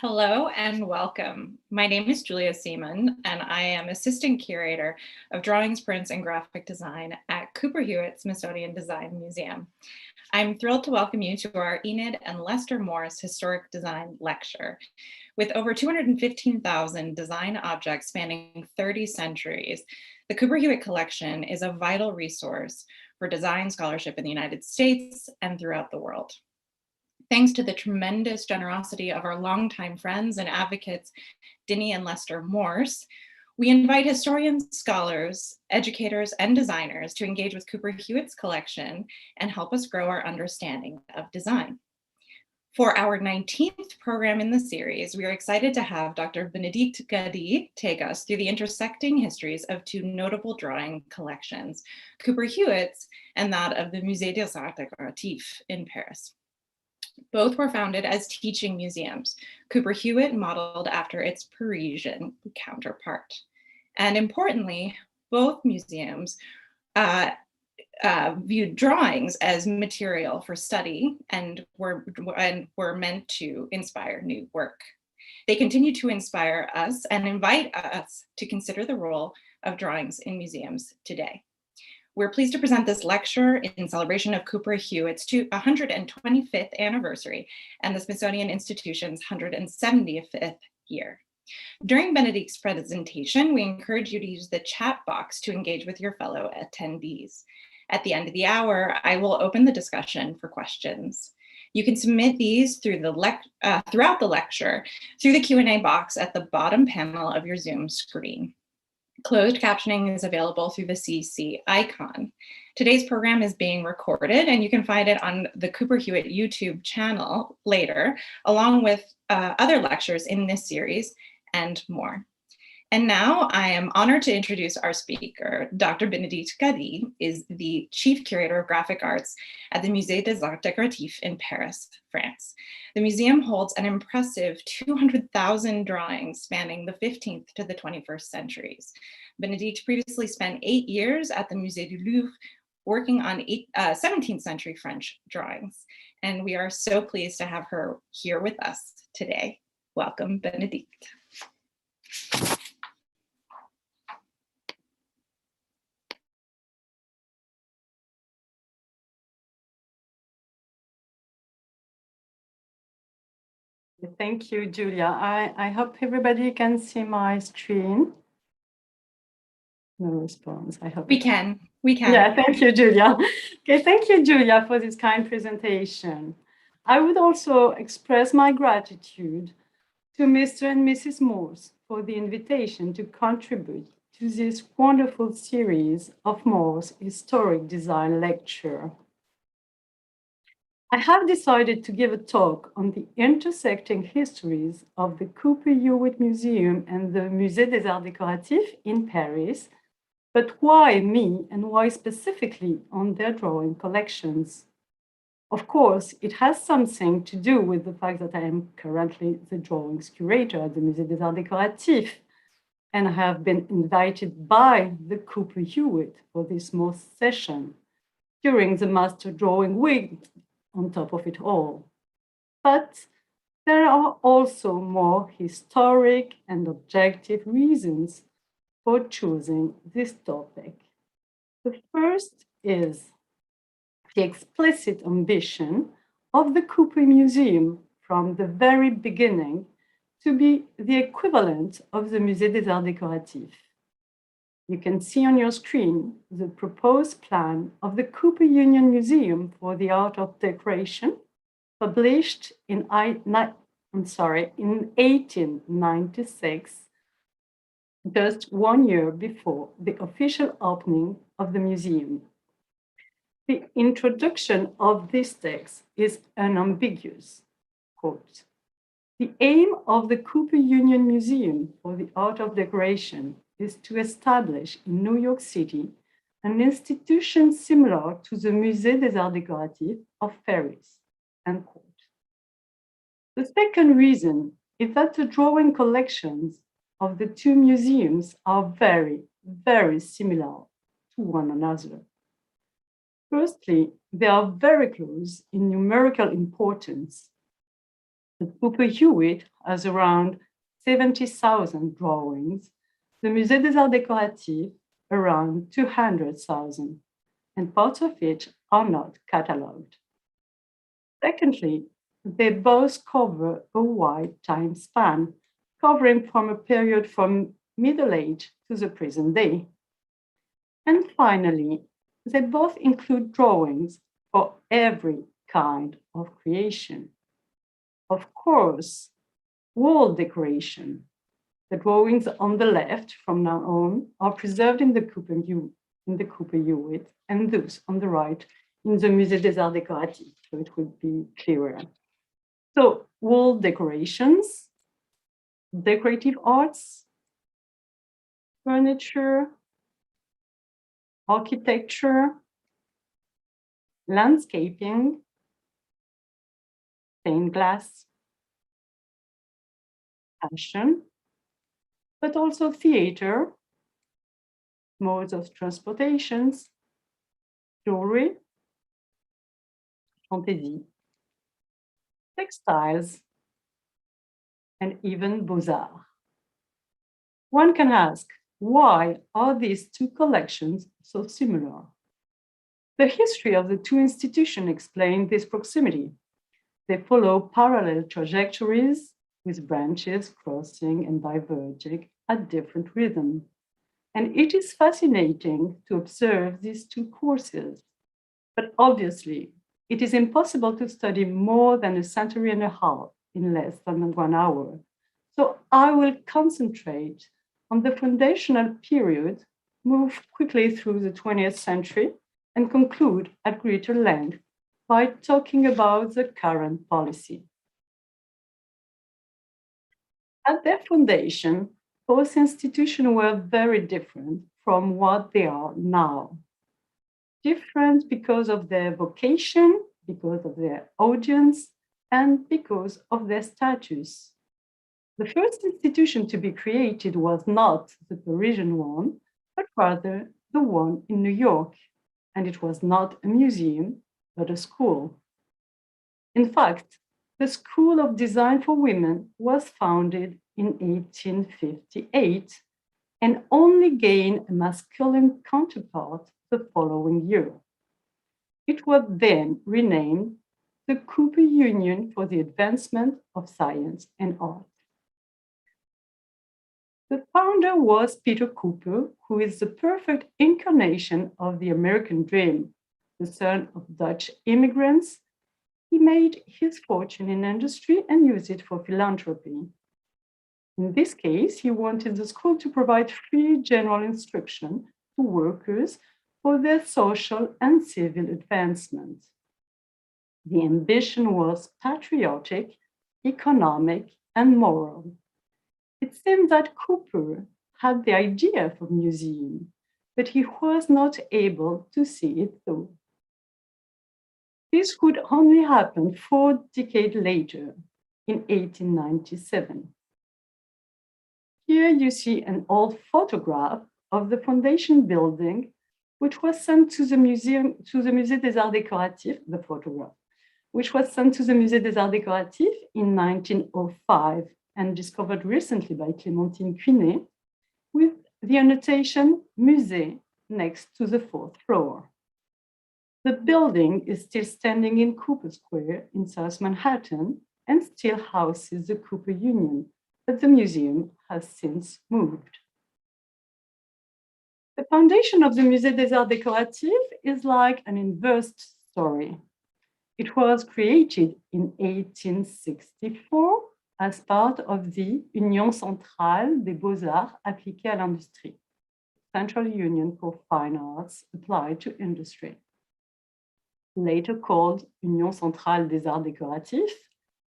Hello and welcome. My name is Julia Seaman, and I am Assistant Curator of Drawings, Prints, and Graphic Design at Cooper Hewitt Smithsonian Design Museum. I'm thrilled to welcome you to our Enid and Lester Morse Historic Design Lecture. With over 215,000 design objects spanning 30 centuries, the Cooper Hewitt Collection is a vital resource for design scholarship in the United States and throughout the world. Thanks to the tremendous generosity of our longtime friends and advocates, Dinny and Lester Morse, we invite historians, scholars, educators, and designers to engage with Cooper Hewitt's collection and help us grow our understanding of design. For our 19th program in the series, we are excited to have Dr. Bénédicte Gady take us through the intersecting histories of two notable drawing collections, Cooper Hewitt's and that of the Musée des Arts Décoratifs in Paris. Both were founded as teaching museums, Cooper Hewitt modeled after its Parisian counterpart. And importantly, both museums viewed drawings as material for study and were meant to inspire new work. They continue to inspire us and invite us to consider the role of drawings in museums today. We're pleased to present this lecture in celebration of Cooper Hewitt's 125th anniversary and the Smithsonian Institution's 175th year. During Bénédicte's presentation, we encourage you to use the chat box to engage with your fellow attendees. At the end of the hour, I will open the discussion for questions. You can submit these through throughout the lecture through the Q&A box at the bottom panel of your Zoom screen. Closed captioning is available through the CC icon. Today's program is being recorded, and you can find it on the Cooper Hewitt YouTube channel later, along with other lectures in this series and more. And now I am honored to introduce our speaker. Dr. Bénédicte Gady is the Chief Curator of Graphic Arts at the Musée des Arts Décoratifs in Paris, France. The museum holds an impressive 200,000 drawings spanning the 15th to the 21st centuries. Bénédicte previously spent 8 years at the Musée du Louvre working on 17th century French drawings. And we are so pleased to have her here with us today. Welcome, Bénédicte. Thank you, Julia. I hope everybody can see my screen. No response, I hope. We can. Yeah, thank you, Julia. Okay, thank you, Julia, for this kind presentation. I would also express my gratitude to Mr. and Mrs. Morse for the invitation to contribute to this wonderful series of Morse Historic Design Lecture. I have decided to give a talk on the intersecting histories of the Cooper Hewitt Museum and the Musée des Arts Décoratifs in Paris, but why me and why specifically on their drawing collections? Of course, it has something to do with the fact that I am currently the drawings curator at the Musée des Arts Décoratifs, and I have been invited by the Cooper Hewitt for this Morse session during the Master Drawing Week on top of it all. But there are also more historic and objective reasons for choosing this topic. The first is the explicit ambition of the Cooper Museum from the very beginning to be the equivalent of the Musée des Arts Décoratifs. You can see on your screen the proposed plan of the Cooper Union Museum for the Art of Decoration, published in 1896, just 1 year before the official opening of the museum. The introduction of this text is unambiguous. Quote, "The aim of the Cooper Union Museum for the Art of Decoration is to establish in New York City an institution similar to the Musée des Arts Décoratifs of Paris." End quote. The second reason is that the drawing collections of the two museums are very, very similar to one another. Firstly, they are very close in numerical importance. But Cooper Hewitt has around 70,000 drawings, the Musée des Arts Décoratifs around 200,000, and parts of it are not catalogued. Secondly, they both cover a wide time span, covering from a period from Middle Age to the present day. And finally, they both include drawings for every kind of creation. Of course, wall decoration. The drawings on the left from now on are preserved in the Cooper Hewitt, and those on the right in the Musée des Arts Décoratifs, so it would be clearer. So wall decorations, decorative arts, furniture, architecture, landscaping, stained glass, fashion, but also theater, modes of transportations, jewelry, fantasy, textiles, and even beaux-arts. One can ask, why are these two collections so similar? The history of the two institutions explains this proximity. They follow parallel trajectories with branches crossing and diverging at different rhythms. And it is fascinating to observe these two courses. But obviously, it is impossible to study more than a century and a half in less than 1 hour. So I will concentrate on the foundational period, move quickly through the 20th century, and conclude at greater length by talking about the current policy. At their foundation, both institutions were very different from what they are now. Different because of their vocation, because of their audience, and because of their status. The first institution to be created was not the Parisian one, but rather the one in New York, and it was not a museum, but a school. In fact, the School of Design for Women was founded in 1858 and only gained a masculine counterpart the following year. It was then renamed the Cooper Union for the Advancement of Science and Art. The founder was Peter Cooper, who is the perfect incarnation of the American dream. The son of Dutch immigrants, he made his fortune in industry and used it for philanthropy. In this case, he wanted the school to provide free general instruction to workers for their social and civil advancement. The ambition was patriotic, economic, and moral. It seems that Cooper had the idea for a museum, but he was not able to see it through. This would only happen 4 decades later, in 1897. Here you see an old photograph of the foundation building, which was sent to the Musée des Arts Décoratifs, the photograph, which was sent to the Musée des Arts Décoratifs in 1905 and discovered recently by Clémentine Cuinet, with the annotation Musée next to the 4th floor. The building is still standing in Cooper Square in South Manhattan and still houses the Cooper Union, but the museum has since moved. The foundation of the Musée des Arts Décoratifs is like an inverse story. It was created in 1864 as part of the Union Centrale des Beaux-Arts appliqués à l'industrie, Central Union for Fine Arts applied to industry. Later called Union Centrale des Arts Décoratifs,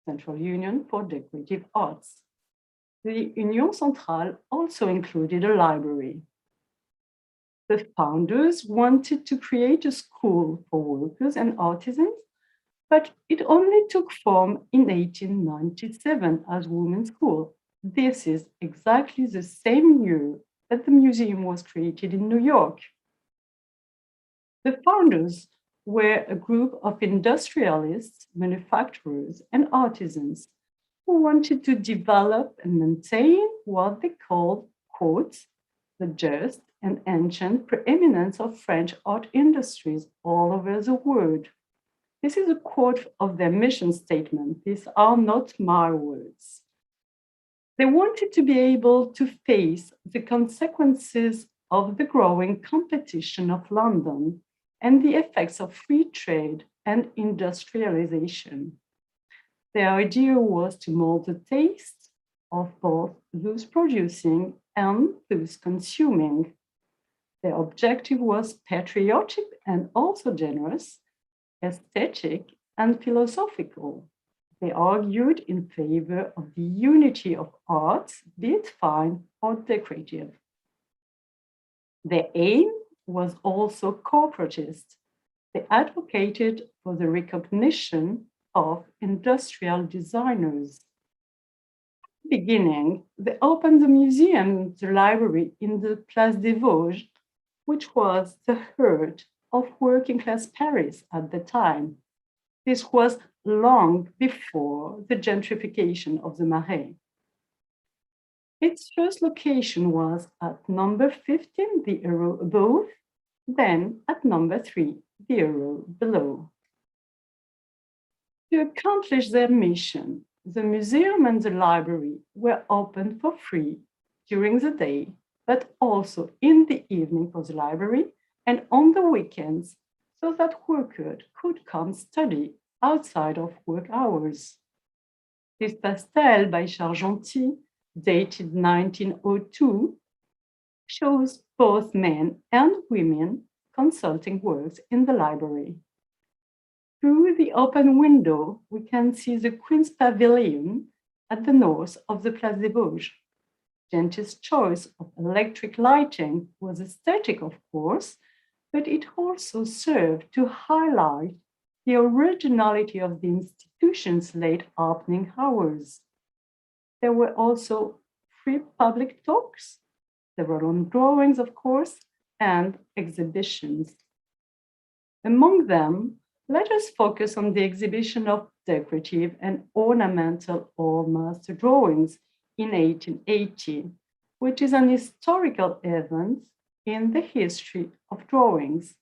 Central Union for Decorative Arts. The Union Centrale also included a library. The founders wanted to create a school for workers and artisans, but it only took form in 1897 as Women's School. This is exactly the same year that the museum was created in New York. The founders were a group of industrialists, manufacturers, and artisans who wanted to develop and maintain what they called, quote, the just and ancient preeminence of French art industries all over the world. This is a quote of their mission statement. These are not my words. They wanted to be able to face the consequences of the growing competition of London and the effects of free trade and industrialization. Their idea was to mold the taste of both those producing and those consuming. Their objective was patriotic and also generous, aesthetic and philosophical. They argued in favor of the unity of arts, be it fine or decorative. Their aim was also corporatist. They advocated for the recognition of industrial designers. At the beginning, they opened the museum, the library in the Place des Vosges, which was the heart of working class Paris at the time. This was long before the gentrification of the Marais. Its first location was at number 15, the arrow above, then at number 3, the arrow below. To accomplish their mission, the museum and the library were open for free during the day, but also in the evening for the library and on the weekends, so that workers could come study outside of work hours. This pastel by Charles Gentil, dated 1902, shows both men and women consulting works in the library. Through the open window, we can see the Queen's Pavilion at the north of the Place des Vosges. Gentil's choice of electric lighting was aesthetic, of course, but it also served to highlight the originality of the institution's late opening hours. There were also free public talks, several drawings, of course, and exhibitions. Among them, let us focus on the exhibition of decorative and ornamental old master drawings in 1880, which is an historical event in the history of drawings.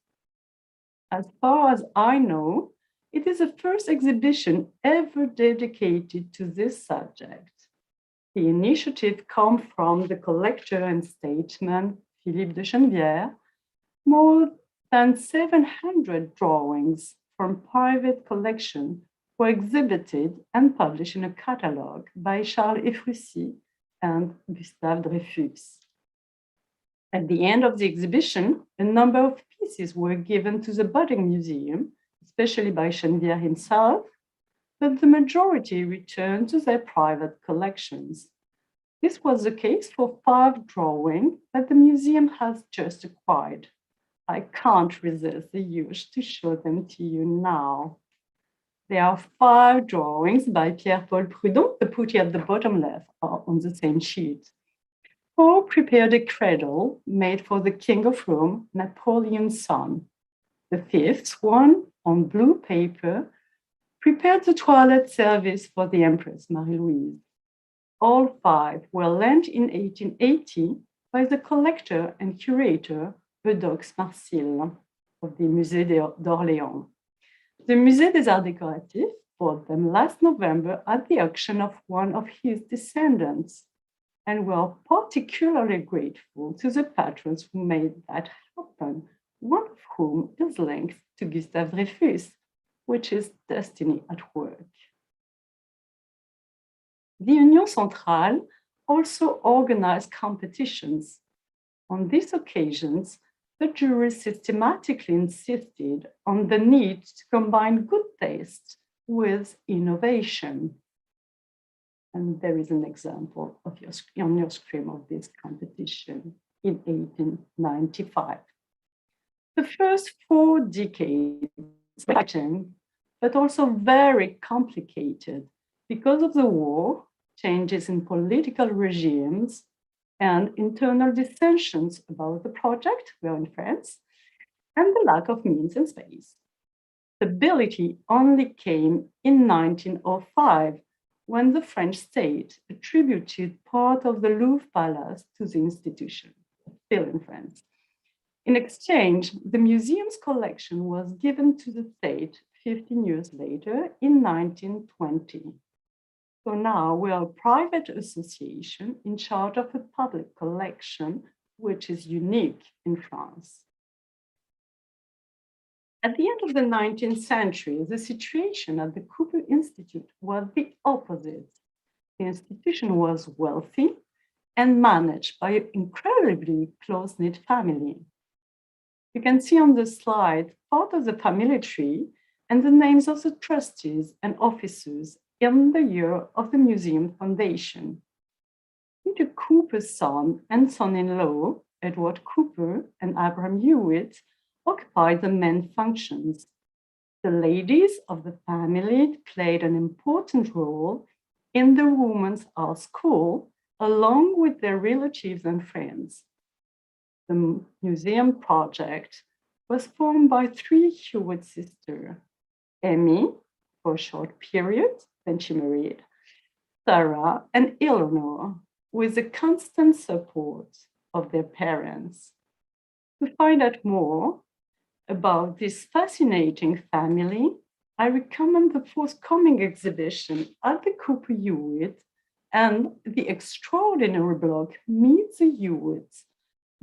As far as I know, it is the first exhibition ever dedicated to this subject. The initiative comes from the collector and statesman Philippe de Chenevière. More than 700 drawings from private collection were exhibited and published in a catalogue by Charles Ephrussi and Gustave Dreyfus. At the end of the exhibition, a number of pieces were given to the budding museum, especially by Chenevière himself, but the majority returned to their private collections. This was the case for 5 drawings that the museum has just acquired. I can't resist the urge to show them to you now. There are 5 drawings by Pierre Paul Prud'hon, the putty at the bottom left are on the same sheet. 4 prepared a cradle made for the King of Rome, Napoleon's son. The 5th one, on blue paper, prepared the toilet service for the Empress Marie-Louise. All 5 were lent in 1880 by the collector and curator Eudoxe Marcil of the Musée d'Orléans. The Musée des Arts Décoratifs bought them last November at the auction of one of his descendants, and were particularly grateful to the patrons who made that happen, one of whom is linked to Gustave Dreyfus, which is destiny at work. The Union Centrale also organized competitions. On these occasions, the jury systematically insisted on the need to combine good taste with innovation. And there is an example of on your screen of this competition in 1895. The first 4 decades were exciting, but also very complicated because of the war, changes in political regimes, and internal dissensions about the project, we are in France, and the lack of means and space. Stability only came in 1905, when the French state attributed part of the Louvre Palace to the institution, still in France. In exchange, the museum's collection was given to the state 15 years later in 1920. So now we are a private association in charge of a public collection, which is unique in France. At the end of the 19th century, the situation at the Cooper Institute was the opposite. The institution was wealthy and managed by an incredibly close-knit family. You can see on the slide part of the family tree and the names of the trustees and officers in the year of the museum foundation. Peter Cooper's son and son-in-law, Edward Cooper and Abraham Hewitt, occupied the main functions. The ladies of the family played an important role in the Women's Art School, along with their relatives and friends. The museum project was formed by three Hewitt sisters, Amy, for a short period, then she married, Sarah and Eleanor, with the constant support of their parents. To find out more about this fascinating family, I recommend the forthcoming exhibition at the Cooper Hewitt and the extraordinary blog Meet the Hewitts,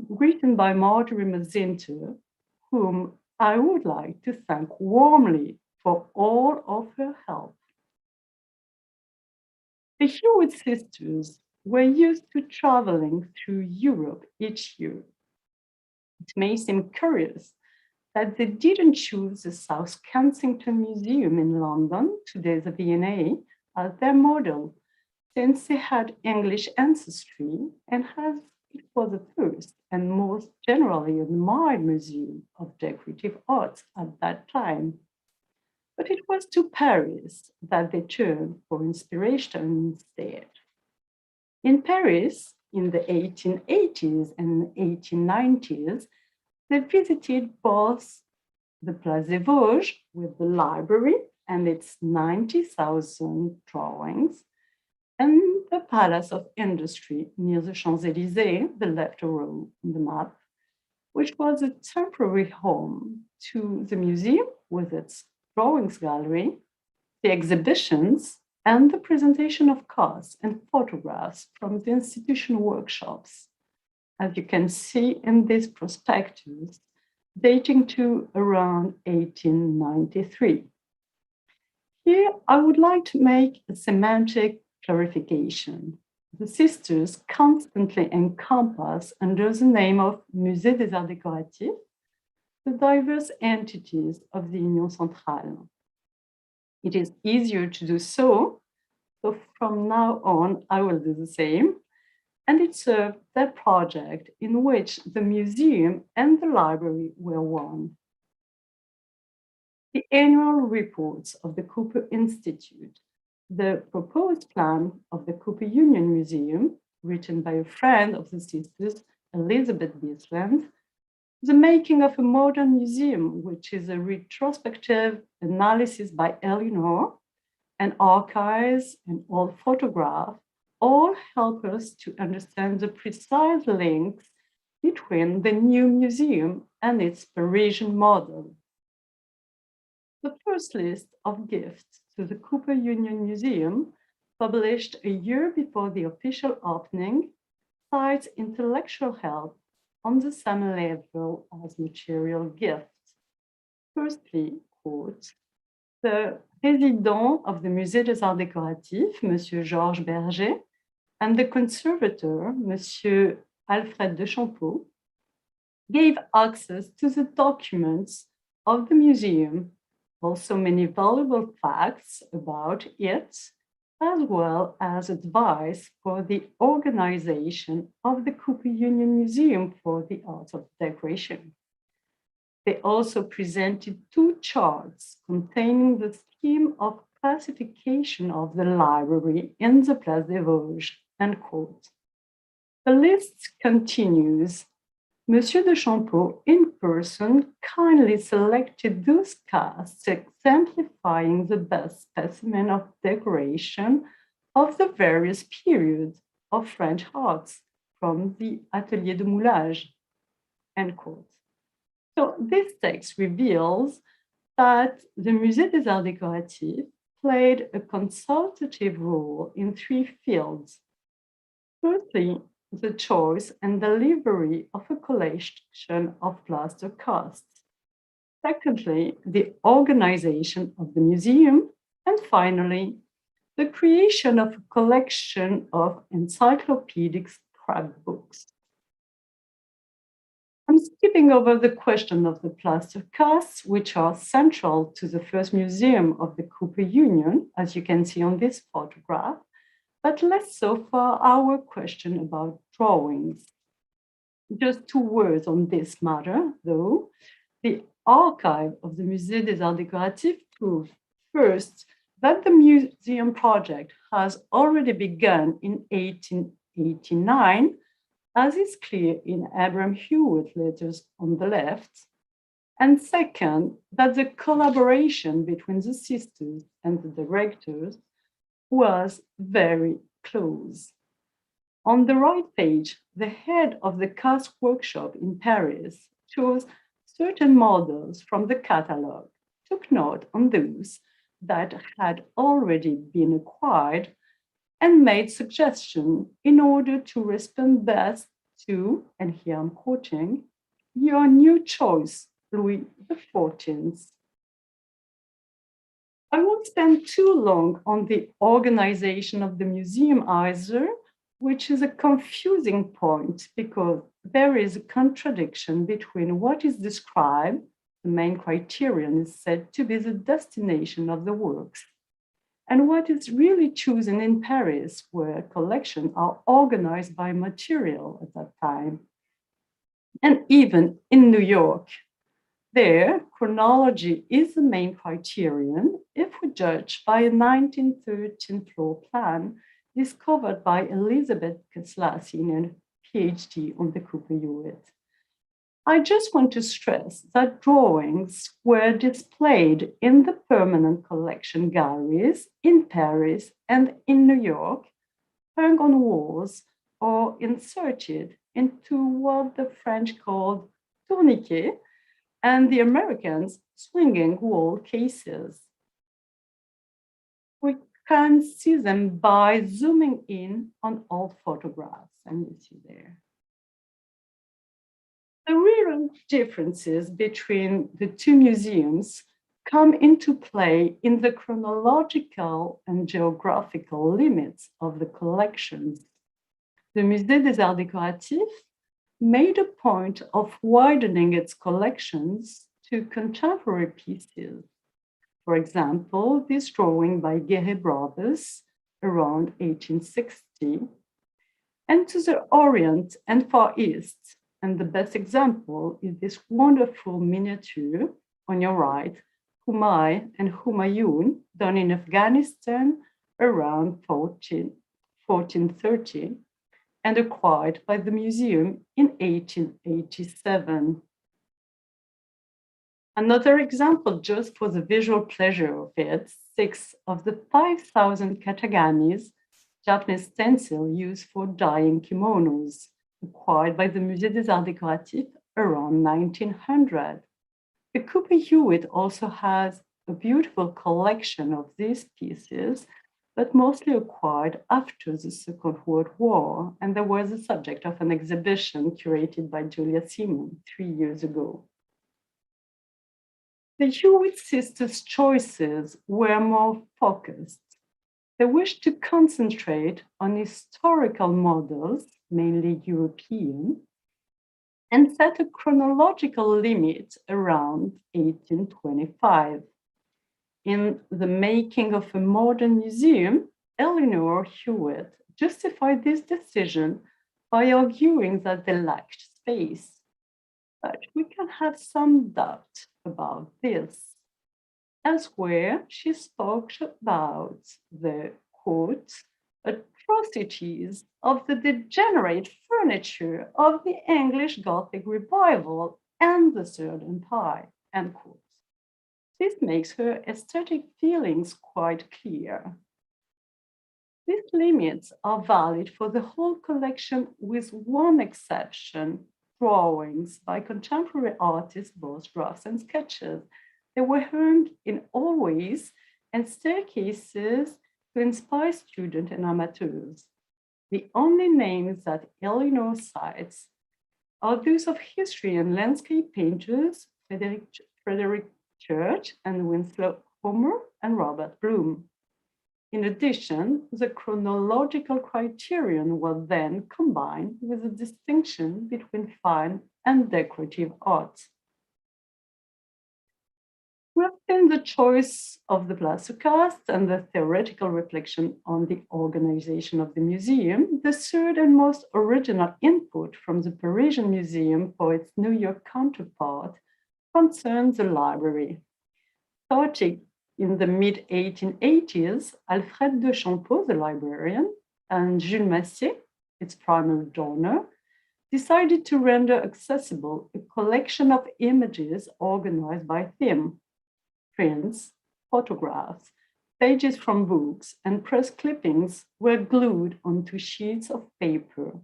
written by Marjorie Mazinter, whom I would like to thank warmly for all of her help. The Hewitt sisters were used to traveling through Europe each year. It may seem curious that they didn't choose the South Kensington Museum in London, today the V&A, as their model, since they had English ancestry and as it was the first and most generally admired museum of decorative arts at that time. But it was to Paris that they turned for inspiration instead. In Paris, in the 1880s and 1890s, they visited both the Place des Vosges with the library and its 90,000 drawings, and the Palace of Industry near the Champs-Élysées, the left row on the map, which was a temporary home to the museum with its drawings gallery, the exhibitions, and the presentation of cards and photographs from the institution workshops, as you can see in this prospectus, dating to around 1893. Here, I would like to make a semantic clarification. The sisters constantly encompass under the name of Musée des Arts Décoratifs the diverse entities of the Union Centrale. It is easier to do so from now on, I will do the same, and it served their project in which the museum and the library were one. The annual reports of the Cooper Institute, the proposed plan of the Cooper Union Museum, written by a friend of the sisters, Elizabeth Bisland, the making of a modern museum, which is a retrospective analysis by Eleanor, and archives and old photographs, all help us to understand the precise links between the new museum and its Parisian model. The first list of gifts to the Cooper Union Museum, published a year before the official opening, cites intellectual help on the same level as material gifts. Firstly, quote, the président of the Musée des Arts Décoratifs, Monsieur Georges Berger, and the conservator, Monsieur Alfred de Champeau, gave access to the documents of the museum, also many valuable facts about it, as well as advice for the organization of the Cooper Union Museum for the Arts of Decoration. They also presented two charts containing the scheme of classification of the library in the Place des Vosges, end quote. The list continues. Monsieur de Champeau, in person, kindly selected those casts exemplifying the best specimen of decoration of the various periods of French arts from the Atelier de Moulage, end quote. So this text reveals that the Musée des Arts Décoratifs played a consultative role in three fields. Firstly, the choice and delivery of a collection of plaster casts. Secondly, the organization of the museum. And finally, the creation of a collection of encyclopedic scrapbooks. I'm skipping over the question of the plaster casts, which are central to the first museum of the Cooper Union, as you can see on this photograph, but less so for our question about drawings. Just 2 words on this matter, though. The archive of the Musée des Arts Décoratifs proves, first, that the museum project has already begun in 1889, as is clear in Abraham Hewitt letters on the left. And second, that the collaboration between the sisters and the directors was very close. On the right page, the head of the cast workshop in Paris chose certain models from the catalog, took note on those that had already been acquired, and made suggestions in order to respond best to, and here I'm quoting, your new choice, Louis XIV. I won't spend too long on the organization of the museum either, which is a confusing point because there is a contradiction between what is described, the main criterion is said to be the destination of the works, and what is really chosen in Paris, where collections are organized by material at that time, and even in New York. There, chronology is the main criterion if we judge by a 1913 floor plan discovered by Elizabeth Keslassi in a PhD on the Cooper Hewitt. I just want to stress that drawings were displayed in the permanent collection galleries in Paris and in New York, hung on walls or inserted into what the French called tourniquets, and the Americans swinging wall cases. We can see them by zooming in on all photographs, and you see there. The real differences between the two museums come into play in the chronological and geographical limits of the collections. The Musée des Arts Décoratifs made a point of widening its collections to contemporary pieces. For example, this drawing by Guéret Brothers around 1860, and to the Orient and Far East. And the best example is this wonderful miniature on your right, Humayun and Humayun, done in Afghanistan around 1430, and acquired by the museum in 1887. Another example, just for the visual pleasure of it, 6 of the 5,000 katagamis, Japanese stencil used for dyeing kimonos, acquired by the Musée des Arts Décoratifs around 1900. The Cooper Hewitt also has a beautiful collection of these pieces, but mostly acquired after the Second World War, and there was a subject of an exhibition curated by Julia Simon 3 years ago. The Hewitt sisters' choices were more focused. They wished to concentrate on historical models, mainly European, and set a chronological limit around 1825. In The Making of a Modern Museum, Eleanor Hewitt justified this decision by arguing that they lacked space. But we can have some doubt about this. Elsewhere, she spoke about the, quote, atrocities of the degenerate furniture of the English Gothic revival and the Third Empire, end quote. This makes her aesthetic feelings quite clear. These limits are valid for the whole collection with one exception: drawings by contemporary artists, both drafts and sketches. They were hung in hallways and staircases to inspire students and amateurs. The only names that Eleanor cites are those of history and landscape painters Frederick Church and Winslow Homer and Robert Bloom. In addition, the chronological criterion was then combined with a distinction between fine and decorative art. We have seen the choice of the plaster cast and the theoretical reflection on the organization of the museum. The third and most original input from the Parisian Museum for its New York counterpart concerns the library. Starting in the mid-1880s, Alfred de Champeau, the librarian, and Jules Massier, its primary donor, decided to render accessible a collection of images organized by theme. Prints, photographs, pages from books, and press clippings were glued onto sheets of paper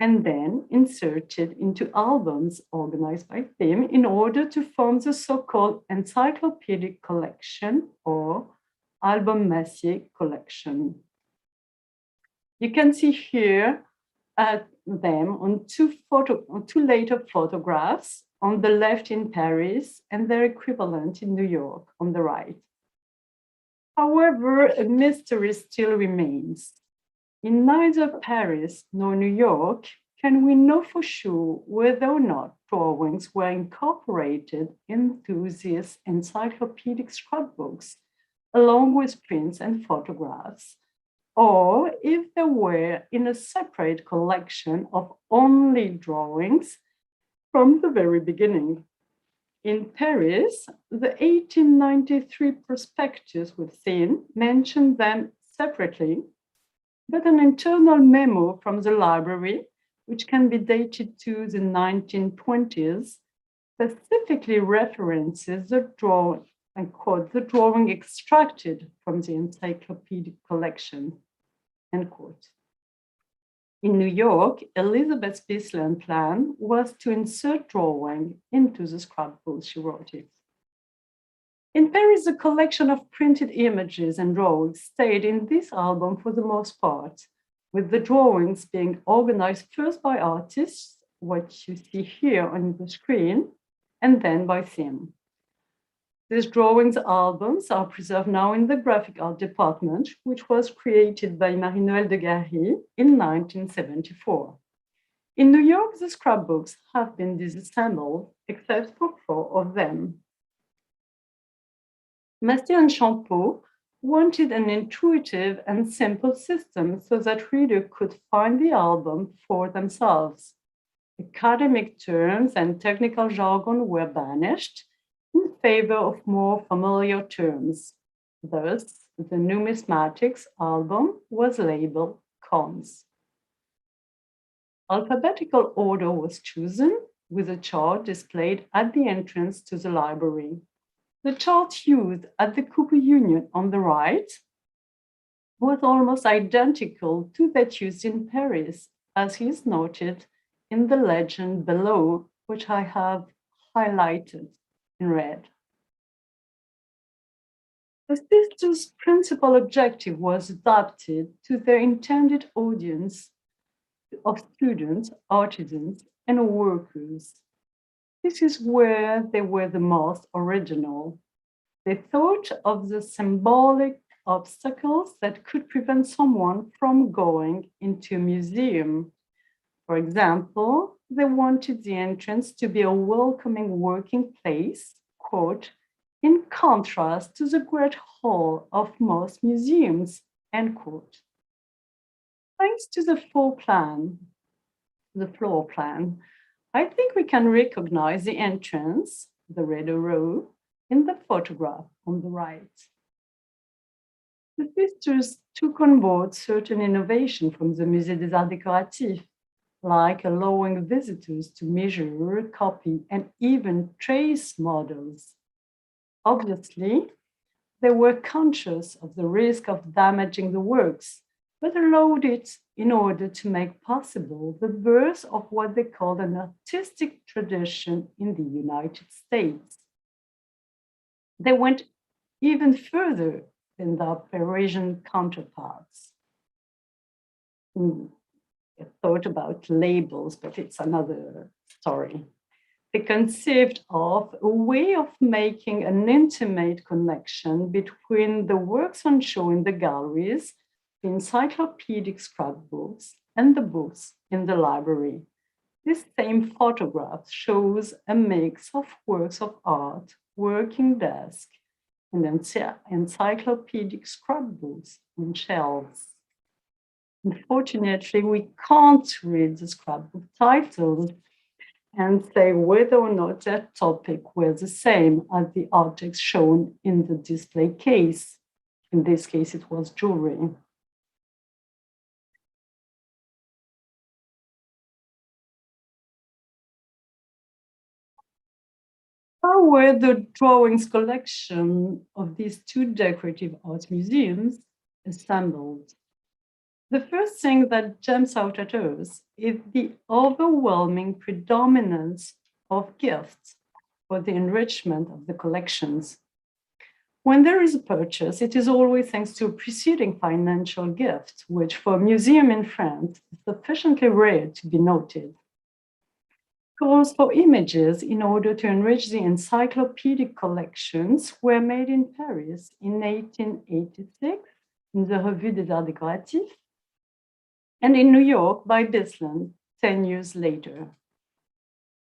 and then inserted into albums organized by theme in order to form the so-called encyclopedic collection or Album Massier collection. You can see here them on two later photographs, on the left in Paris and their equivalent in New York on the right. However, a mystery still remains. In neither Paris nor New York can we know for sure whether or not drawings were incorporated into these encyclopedic scrapbooks, along with prints and photographs, or if they were in a separate collection of only drawings from the very beginning. In Paris, the 1893 prospectus with theme mentioned them separately, but an internal memo from the library, which can be dated to the 1920s, specifically references the drawing, I quote, the drawing extracted from the encyclopedic collection, end quote. In New York, Elizabeth's Bisland plan was to insert drawing into the scrapbook she wrote it. In Paris, the collection of printed images and drawings stayed in this album for the most part, with the drawings being organized first by artists, what you see here on the screen, and then by theme. These drawings albums are preserved now in the graphic art department, which was created by Marie-Noël de Gary in 1974. In New York, the scrapbooks have been disassembled, except for 4 of them. Massier and Champeau wanted an intuitive and simple system so that readers could find the album for themselves. Academic terms and technical jargon were banished in favor of more familiar terms. Thus, the numismatics album was labeled Cons. Alphabetical order was chosen, with a chart displayed at the entrance to the library. The chart used at the Cooper Union on the right was almost identical to that used in Paris, as is noted in the legend below, which I have highlighted in red. The sisters' principal objective was adapted to their intended audience of students, artisans, and workers. This is where they were the most original. They thought of the symbolic obstacles that could prevent someone from going into a museum. For example, they wanted the entrance to be a welcoming working place, quote, in contrast to the great hall of most museums, end quote. Thanks to the floor plan, I think we can recognize the entrance, the red row, in the photograph on the right. The sisters took on board certain innovation from the Musée des Arts Décoratifs, like allowing visitors to measure, copy, and even trace models. Obviously, they were conscious of the risk of damaging the works, but allowed it in order to make possible the birth of what they called an artistic tradition in the United States. They went even further than their Parisian counterparts. I thought about labels, but it's another story. They conceived of a way of making an intimate connection between the works on show in the galleries, the encyclopedic scrapbooks, and the books in the library. This same photograph shows a mix of works of art, working desk, and encyclopedic scrapbooks on shelves. Unfortunately, we can't read the scrapbook titles and say whether or not that topic were the same as the objects shown in the display case. In this case, it was jewelry. How were the drawings collection of these two decorative art museums assembled? The first thing that jumps out at us is the overwhelming predominance of gifts for the enrichment of the collections. When there is a purchase, it is always thanks to a preceding financial gift, which for a museum in France is sufficiently rare to be noted. Calls for images in order to enrich the encyclopedic collections were made in Paris in 1886 in the Revue des Arts Décoratifs, and in New York by Bisland 10 years later.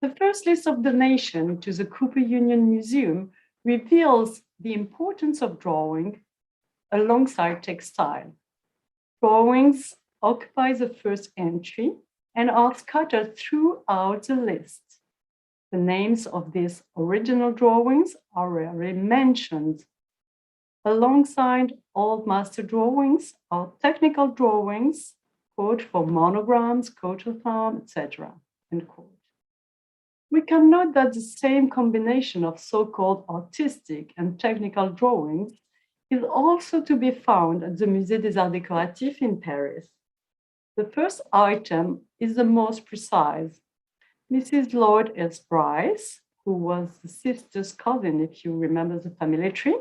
The first list of donation to the Cooper Union Museum reveals the importance of drawing alongside textile. Drawings occupy the first entry and are scattered throughout the list. The names of these original drawings are rarely mentioned. Alongside old master drawings are technical drawings, quote, for monograms, coat of arms, etc., end quote. We can note that the same combination of so-called artistic and technical drawings is also to be found at the Musée des Arts Décoratifs in Paris. The first item is the most precise. Mrs. Lloyd S. Bryce, who was the sister's cousin, if you remember the family tree,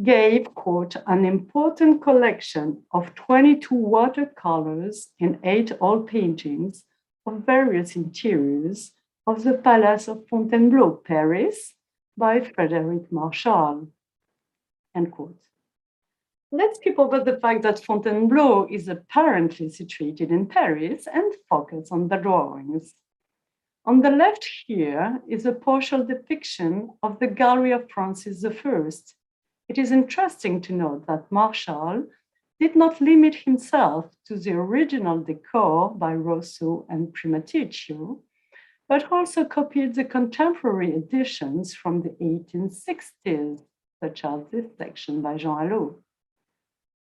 gave, quote, an important collection of 22 watercolors and 8 oil paintings of various interiors of the Palace of Fontainebleau, Paris, by Frederic Marchal, end quote. Let's skip over the fact that Fontainebleau is apparently situated in Paris and focus on the drawings. On the left here is a partial depiction of the Gallery of Francis I. It is interesting to note that Marchal did not limit himself to the original decor by Rosso and Primaticcio, but also copied the contemporary editions from the 1860s, such as this section by Jean Allot.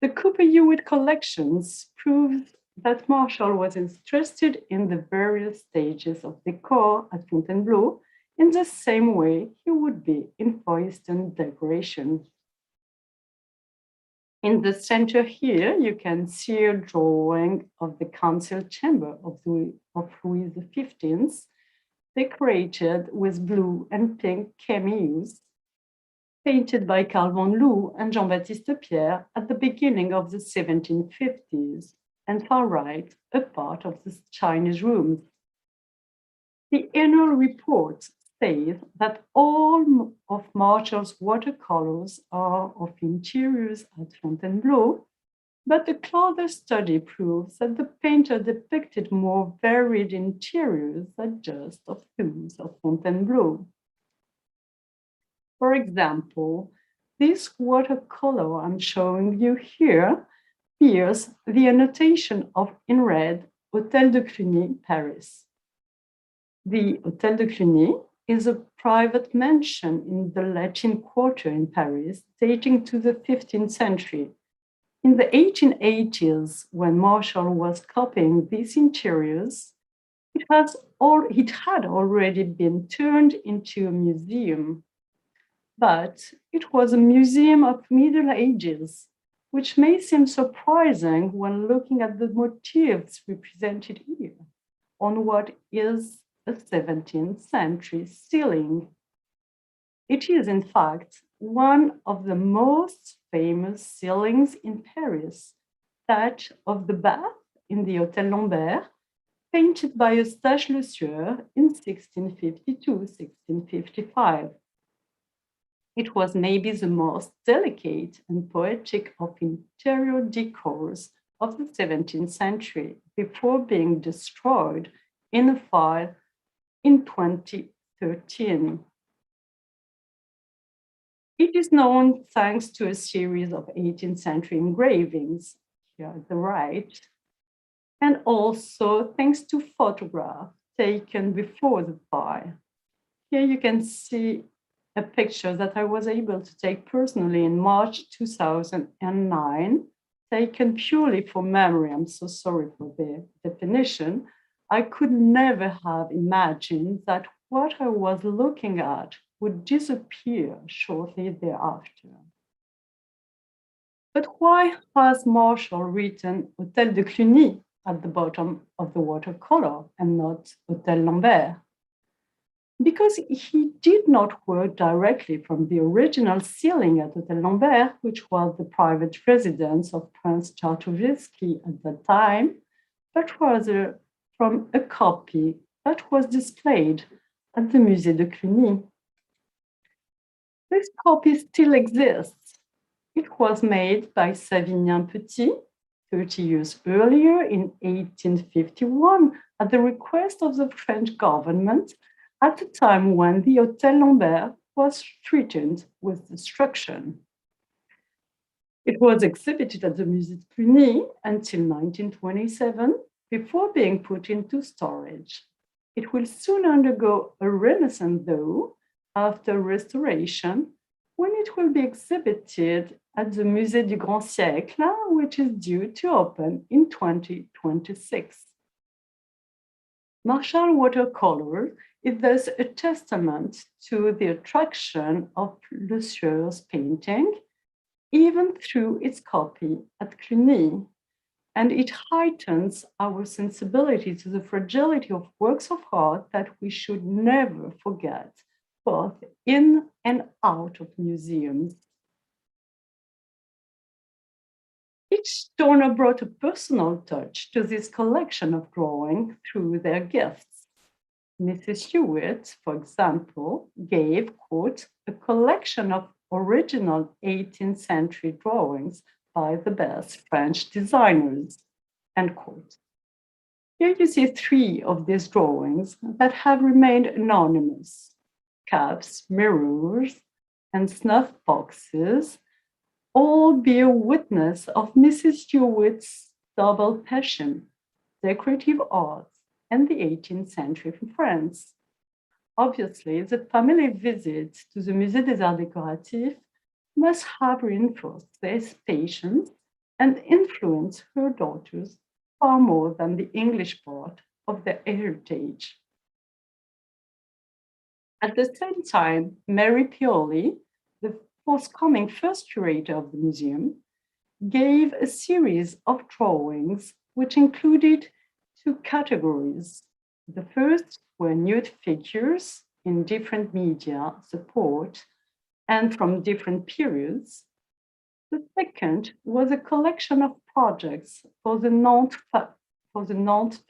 The Cooper Hewitt collections prove that Marchal was interested in the various stages of decor at Fontainebleau in the same way he would be in Far Eastern decoration. In the center here, you can see a drawing of the council chamber of Louis XV, decorated with blue and pink cameos, painted by Carl von Loo and Jean-Baptiste Pierre at the beginning of the 1750s, and far right, a part of the Chinese rooms. The annual report says that all of Marchal's watercolors are of interiors at Fontainebleau, but a closer study proves that the painter depicted more varied interiors than just of tombs of Fontainebleau. For example, this watercolor I'm showing you here bears the annotation of, in red, Hôtel de Cluny, Paris. The Hôtel de Cluny is a private mansion in the Latin Quarter in Paris, dating to the 15th century. In the 1880s, when Marchal was copying these interiors, it had already been turned into a museum. but it was a museum of Middle Ages, which may seem surprising when looking at the motifs represented here on what is a 17th century ceiling. It is, in fact, one of the most famous ceilings in Paris, that of the bath in the Hôtel Lambert, painted by Eustache Le Sueur in 1652-1655. It was maybe the most delicate and poetic of interior decors of the 17th century before being destroyed in a fire in 2013. It is known thanks to a series of 18th century engravings here at the right, and also thanks to photographs taken before the fire. Here you can see a picture that I was able to take personally in March 2009, taken purely for memory. I'm so sorry for the definition. I could never have imagined that what I was looking at would disappear shortly thereafter. But why has Marshall written Hôtel de Cluny at the bottom of the watercolor and not Hôtel Lambert? Because he did not work directly from the original ceiling at Hôtel Lambert, which was the private residence of Prince Czartoryski at that time, but rather from a copy that was displayed at the Musée de Cluny. This copy still exists. It was made by Savinien Petit 30 years earlier in 1851 at the request of the French government at a time when the Hôtel Lambert was threatened with destruction. It was exhibited at the Musée de Cluny until 1927 before being put into storage. It will soon undergo a renaissance, though, after restoration, when it will be exhibited at the Musée du Grand Siècle, which is due to open in 2026. Marshall watercolor is thus a testament to the attraction of Le Sueur's painting, even through its copy at Cluny, and it heightens our sensibility to the fragility of works of art that we should never forget, both in and out of museums. Each donor brought a personal touch to this collection of drawings through their gifts. Mrs. Hewitt, for example, gave, quote, a collection of original 18th century drawings by the best French designers, end quote. Here you see 3 of these drawings that have remained anonymous: cups, mirrors, and snuff boxes, all bear witness of Mrs. Hewitt's double passion, decorative arts and the 18th century in France. Obviously, the family visit to the Musée des Arts Décoratifs must have reinforced this patience and influenced her daughters far more than the English part of their heritage. At the same time, Mary Pioli, the forthcoming first curator of the museum, gave a series of drawings which included 2 categories. The first were nude figures in different media support and from different periods. The second was a collection of projects for the Nantes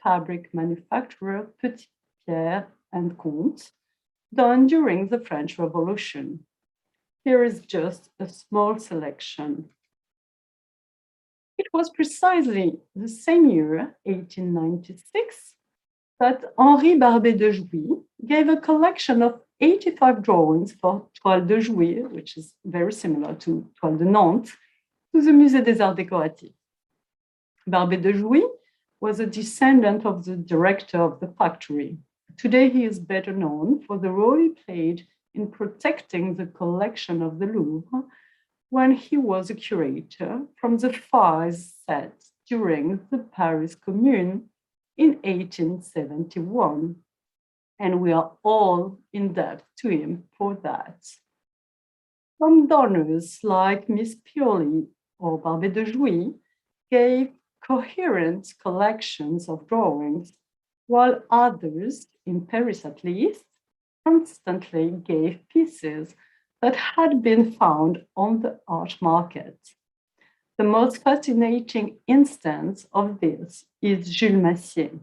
fabric manufacturer Petit Pierre and Comte, done during the French Revolution. Here is just a small selection. It was precisely the same year, 1896, that Ari Barbados gave a collection of 85 drawings for Toile de Jouy, which is very similar to Toile de Nantes, to the Musée des Arts Décoratifs. Barbados was a descendant of the director of the factory. Today, he is better known for the role he played in protecting the collection of the Louvre when he was a curator from the fires set during the Paris Commune in 1871. And we are all in debt to him for that. Some donors, like Miss Pioli or Barbados, gave coherent collections of drawings, while others, in Paris at least, constantly gave pieces that had been found on the art market. The most fascinating instance of this is Jules Massier.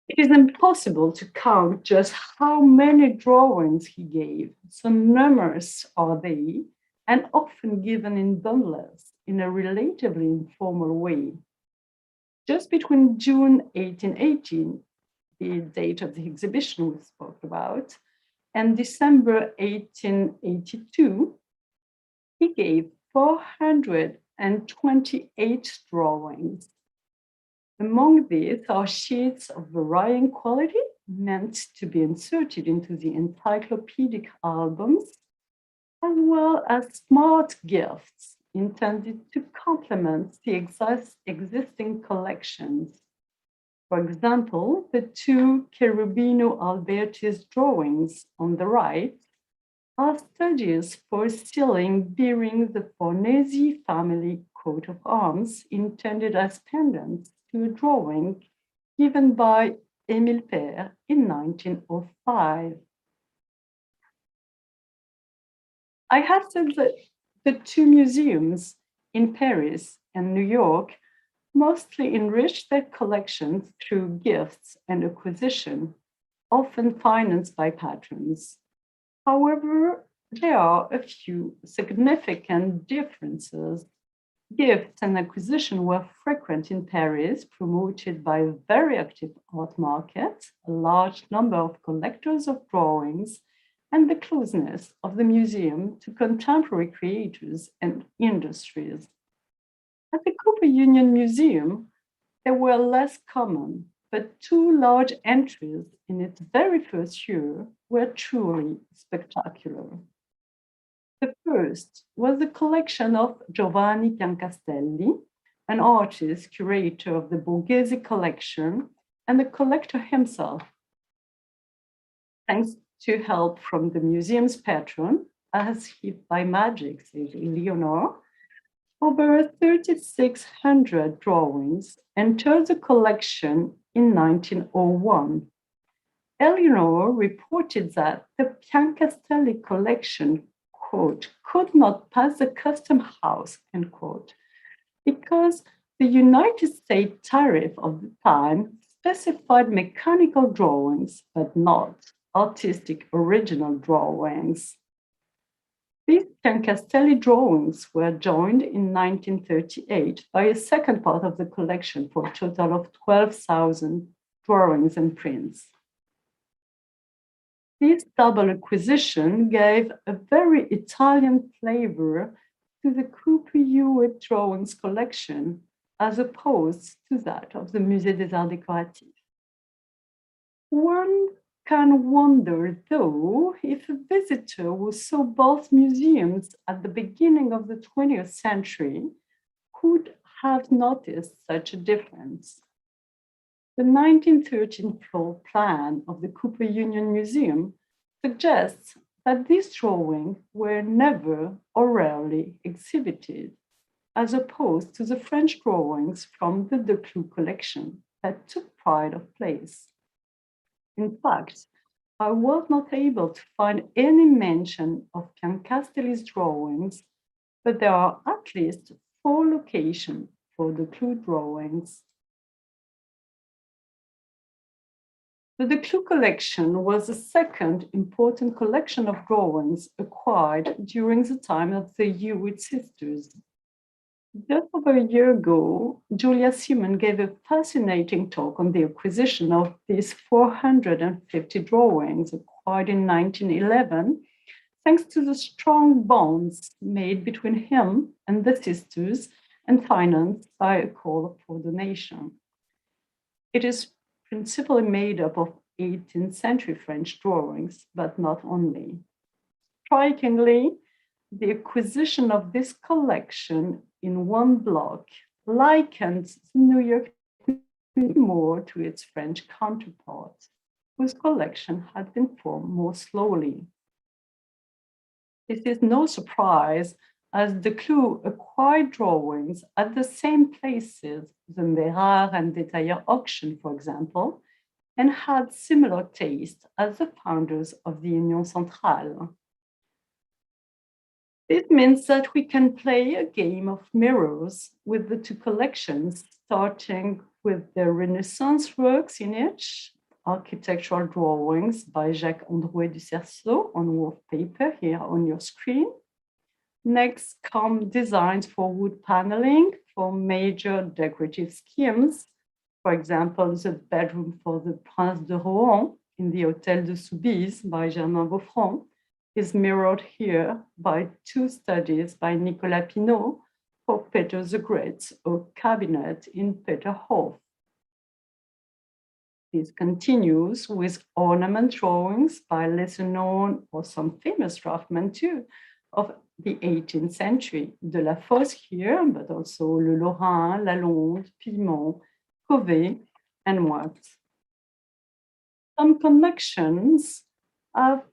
It is impossible to count just how many drawings he gave, so numerous are they, and often given in bundles in a relatively informal way. Just between June 1818, the date of the exhibition we spoke about, and December 1882, he gave 428 drawings. Among these are sheets of varying quality meant to be inserted into the encyclopedic albums, as well as smart gifts intended to complement the existing collections. For example, the two Cherubino Alberti's drawings on the right are studies for sealing bearing the Fornesi family coat of arms intended as pendants to a drawing given by Émile Père in 1905. I have said that the two museums in Paris and New York mostly enrich their collections through gifts and acquisition, often financed by patrons. However, there are a few significant differences. Gifts and acquisition were frequent in Paris, promoted by a very active art market, a large number of collectors of drawings, and the closeness of the museum to contemporary creators and industries. At the Cooper Union Museum, they were less common, but two large entries in its very first year were truly spectacular. The first was the collection of Giovanni Castelli, an artist, curator of the Borghese collection, and the collector himself. Thanks to help from the museum's patron, as if by magic, says Eleanor, over 3,600 drawings entered the collection in 1901. Eleanor reported that the Castelli collection, quote, could not pass the custom house, end quote, because the United States tariff of the time specified mechanical drawings, but not artistic original drawings. These Castelli drawings were joined in 1938 by a second part of the collection for a total of 12,000 drawings and prints. This double acquisition gave a very Italian flavor to the Cooper Hewitt drawings collection, as opposed to that of the Musée des Arts Décoratifs. One can wonder, though, if a visitor who saw both museums at the beginning of the 20th century could have noticed such a difference. The 1913 floor plan of the Cooper Union Museum suggests that these drawings were never or rarely exhibited, as opposed to the French drawings from the Decloux collection that took pride of place. In fact, I was not able to find any mention of Castelli's drawings, but there are at least 4 locations for the Decloux drawings. The Decloux collection was the second important collection of drawings acquired during the time of the Hewitt Sisters. Just over a year ago, Julia Simon gave a fascinating talk on the acquisition of these 450 drawings acquired in 1911, thanks to the strong bonds made between him and the sisters and financed by a call for donation. It is principally made up of 18th century French drawings, but not only. Strikingly, the acquisition of this collection in one block likens the New York more to its French counterpart, whose collection had been formed more slowly. This is no surprise, as the Clou acquired drawings at the same places, the Mérard and Détailleur auction, for example, and had similar taste as the founders of the Union Centrale. This means that we can play a game of mirrors with the two collections, starting with the Renaissance works in each, architectural drawings by Jacques Androuet du Cerceau on wallpaper here on your screen. Next come designs for wood paneling for major decorative schemes. For example, the bedroom for the Prince de Rohan in the Hôtel de Soubise by Germain Beaufranc is mirrored here by two studies by Nicolas Pinault for Peter the Great, a cabinet in Peterhof. This continues with ornament drawings by lesser known or some famous draftsmen too of the 18th century, de la Fosse here, but also Le Lorrain, Lalonde, Piment, Cauvet, and Moite. Some connections have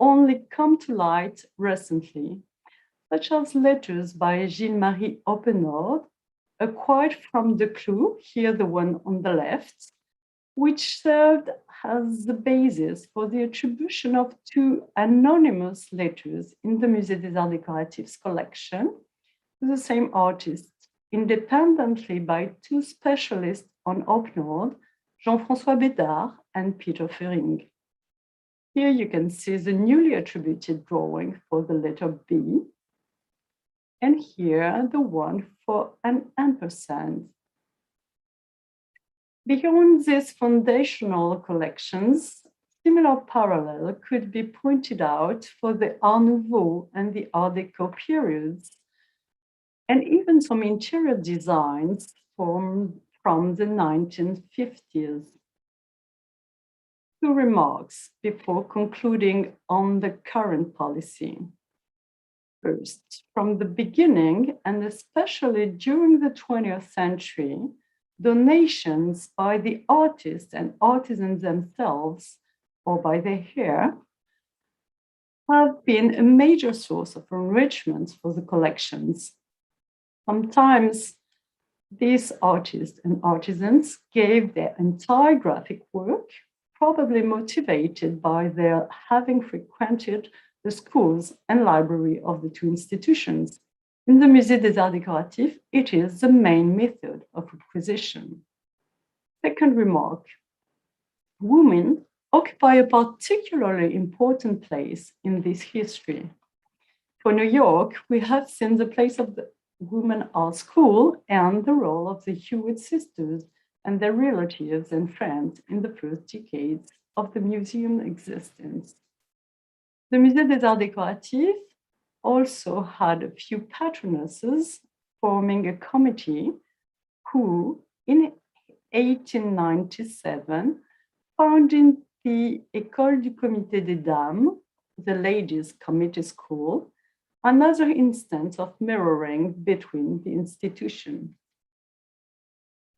only come to light recently, such as letters by Gilles-Marie Oppenord, acquired from the Clou, here the one on the left, which served as the basis for the attribution of two anonymous letters in the Musée des Arts Décoratifs collection to the same artist, independently by two specialists on Oppenord, Jean-François Bédard and Peter Fering. Here you can see the newly attributed drawing for the letter B, and here the one for an ampersand. Beyond these foundational collections, similar parallel could be pointed out for the Art Nouveau and the Art Deco periods, and even some interior designs from the 1950s. Two remarks before concluding on the current policy. First, from the beginning, and especially during the 20th century, donations by the artists and artisans themselves, or by their hair, have been a major source of enrichment for the collections. Sometimes these artists and artisans gave their entire graphic work, probably motivated by their having frequented the schools and library of the two institutions. In the Musée des Arts Décoratifs, it is the main method of requisition. Second remark, women occupy a particularly important place in this history. For New York, we have seen the place of the Women Art School and the role of the Hewitt sisters and their relatives and friends in the first decades of the museum's existence. The Musée des Arts Décoratifs also had a few patronesses forming a committee who, in 1897, founded the École du Comité des Dames, the Ladies' Committee School, another instance of mirroring between the institutions.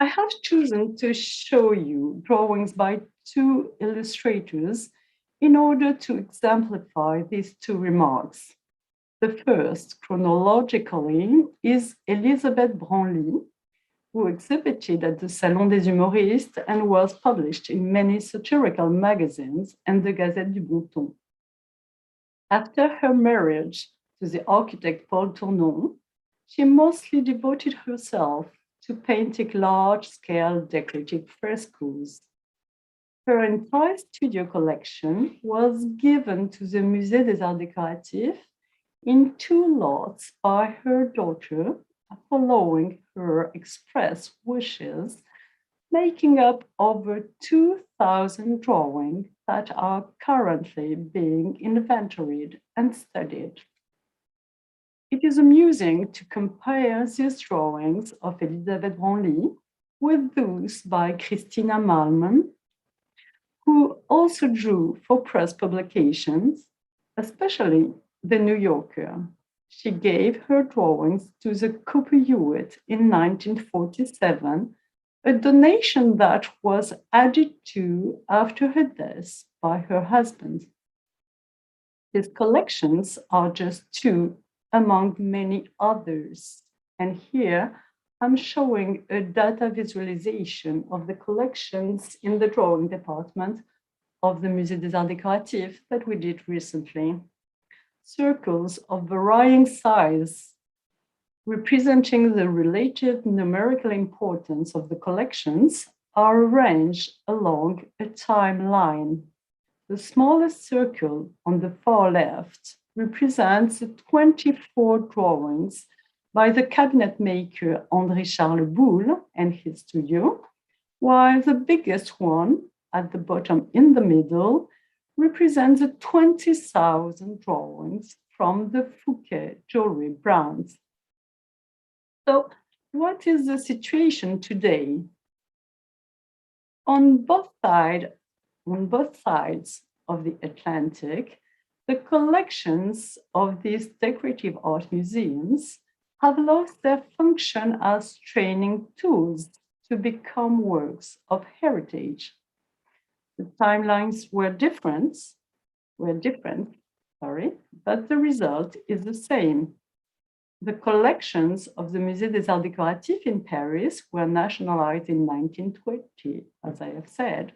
I have chosen to show you drawings by two illustrators in order to exemplify these two remarks. The first, chronologically, is Elisabeth Brownlee, who exhibited at the Salon des Humoristes and was published in many satirical magazines and the Gazette du Bon Ton. After her marriage to the architect Paul Tournon, she mostly devoted herself to painting large-scale decorative frescoes. Her entire studio collection was given to the Musée des Arts Décoratifs in two lots by her daughter, following her express wishes, making up over 2,000 drawings that are currently being inventoried and studied. It is amusing to compare these drawings of Elisabeth Brownlee with those by Christina Malmen, who also drew for press publications, especially The New Yorker. She gave her drawings to the Cooper Hewitt in 1947, a donation that was added to after her death by her husband. These collections are just two among many others. And here I'm showing a data visualization of the collections in the drawing department of the Musée des Arts Décoratifs that we did recently. Circles of varying size representing the relative numerical importance of the collections are arranged along a timeline. The smallest circle on the far left represents the 24 drawings by the cabinet maker André Charles Boulle and his studio, while the biggest one at the bottom in the middle represents the 20,000 drawings from the Fouquet jewelry brands. So what is the situation today? On both sides of the Atlantic, the collections of these decorative art museums have lost their function as training tools to become works of heritage. The timelines were different, but the result is the same. The collections of the Musée des Arts Décoratifs in Paris were nationalized in 1920, as I have said,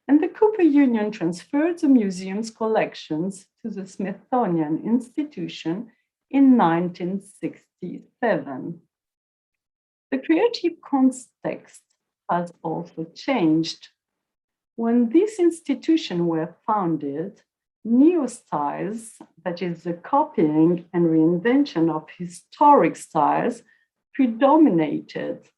and the Cooper Union transferred the museum's collections to the Smithsonian Institution in 1967. The creative context has also changed. When these institutions were founded, neo-styles, that is the copying and reinvention of historic styles, predominated.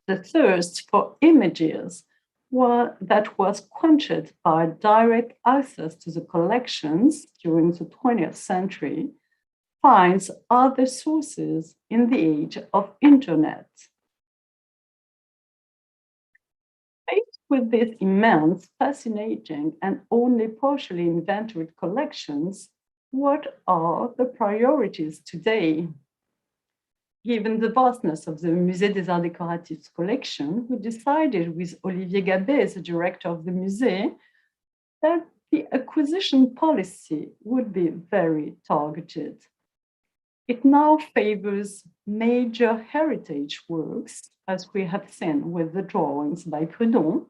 The thirst for images that was quenched by direct access to the collections during the 20th century finds other sources in the age of internet. Faced with these immense, fascinating, and only partially inventoried collections, what are the priorities today? Given the vastness of the Musée des Arts Décoratifs collection, we decided with Olivier Gabet, the director of the Musée, that the acquisition policy would be very targeted. It now favors major heritage works, as we have seen with the drawings by Prudhon,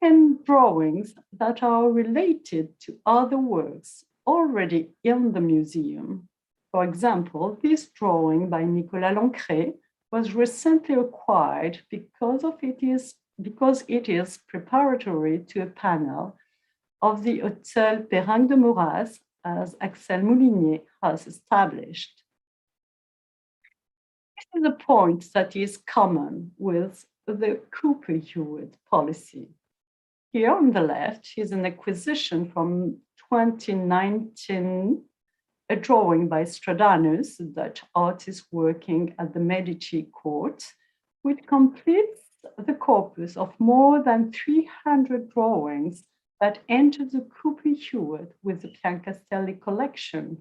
and drawings that are related to other works already in the museum. For example, this drawing by Nicolas Lancret was recently acquired because it is preparatory to a panel of the Hôtel Perrin de Moras, as Axel Moulinier has established. This is a point that is common with the Cooper Hewitt policy. Here on the left is an acquisition from 2019, a drawing by Stradanus, a Dutch artist working at the Medici court, which completes the corpus of more than 300 drawings that enter the Cooper Hewitt with the Pierre Castelli collection.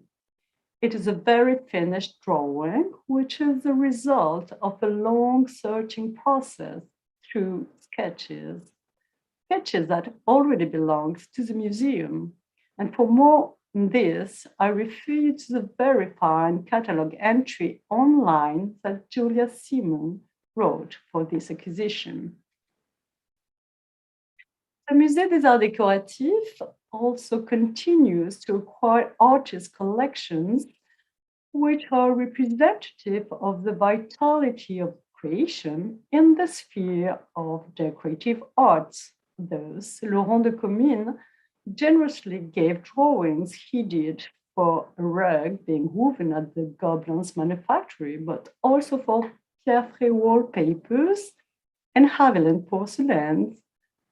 It is a very finished drawing, which is the result of a long searching process through sketches that already belonged to the museum. And for more on this, I refer you to the very fine catalog entry online that Julia Simon wrote for this acquisition. The Musée des Arts Décoratifs also continues to acquire artist collections which are representative of the vitality of creation in the sphere of decorative arts. Thus, Laurent de Comines generously gave drawings he did for a rug being woven at the Gobelins manufactory, but also for Pierre Frey wallpapers and Haviland porcelains,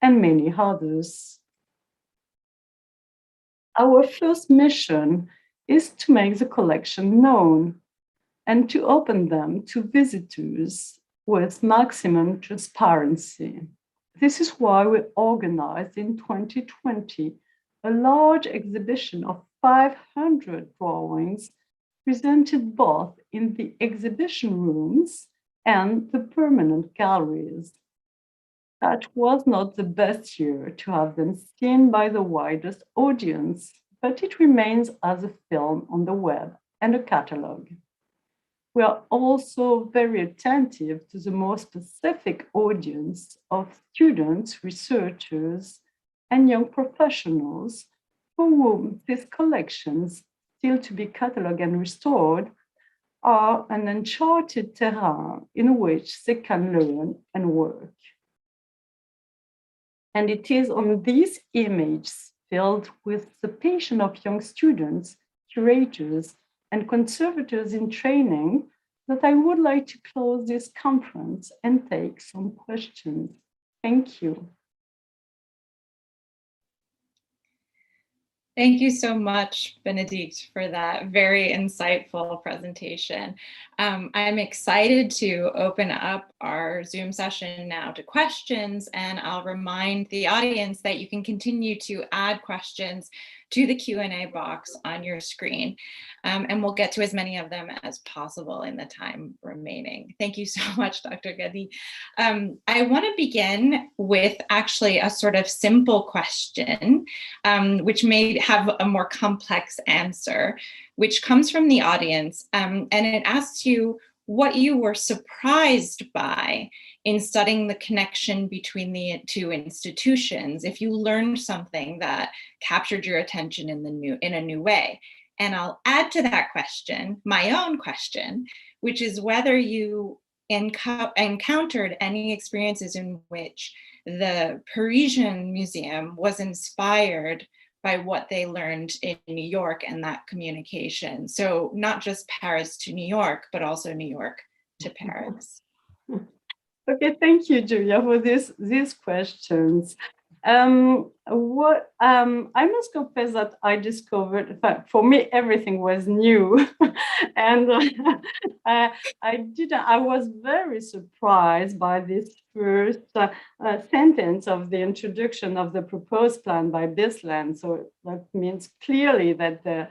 and many others. Our first mission is to make the collection known and to open them to visitors with maximum transparency. This is why we organized in 2020 a large exhibition of 500 drawings presented both in the exhibition rooms and the permanent galleries. That was not the best year to have them seen by the widest audience, but it remains as a film on the web and a catalog. We are also very attentive to the more specific audience of students, researchers, and young professionals for whom these collections, still to be catalogued and restored, are an uncharted terrain in which they can learn and work. And it is on these images filled with the passion of young students, curators, and conservators in training that I would like to close this conference and take some questions. Thank you. Thank you so much, Bénédicte, for that very insightful presentation. I'm excited to open up our Zoom session now to questions, and I'll remind the audience that you can continue to add questions to the Q&A box on your screen, and we'll get to as many of them as possible in the time remaining. Thank you so much, Dr. Gady. I want to begin with actually a sort of simple question, which may have a more complex answer, which comes from the audience, and it asks you what you were surprised by in studying the connection between the two institutions, if you learned something that captured your attention in a new way. And I'll add to that question, my own question, which is whether you encountered any experiences in which the Parisian Museum was inspired by what they learned in New York and that communication. So not just Paris to New York, but also New York to Paris. Okay, thank you, Julia, for these questions. I must confess that I discovered, for me, everything was new. And I was very surprised by this first sentence of the introduction of the proposed plan by Bisland. So that means clearly that the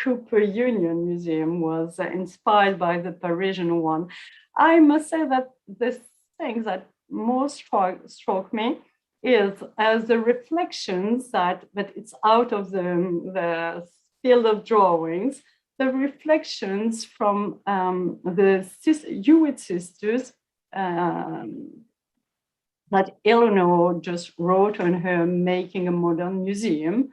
Cooper Union Museum was inspired by the Parisian one. I must say that the thing that most struck me is as the reflections but it's out of the field of drawings, the reflections from the Hewitt Sisters that Eleanor just wrote on her Making a Modern Museum,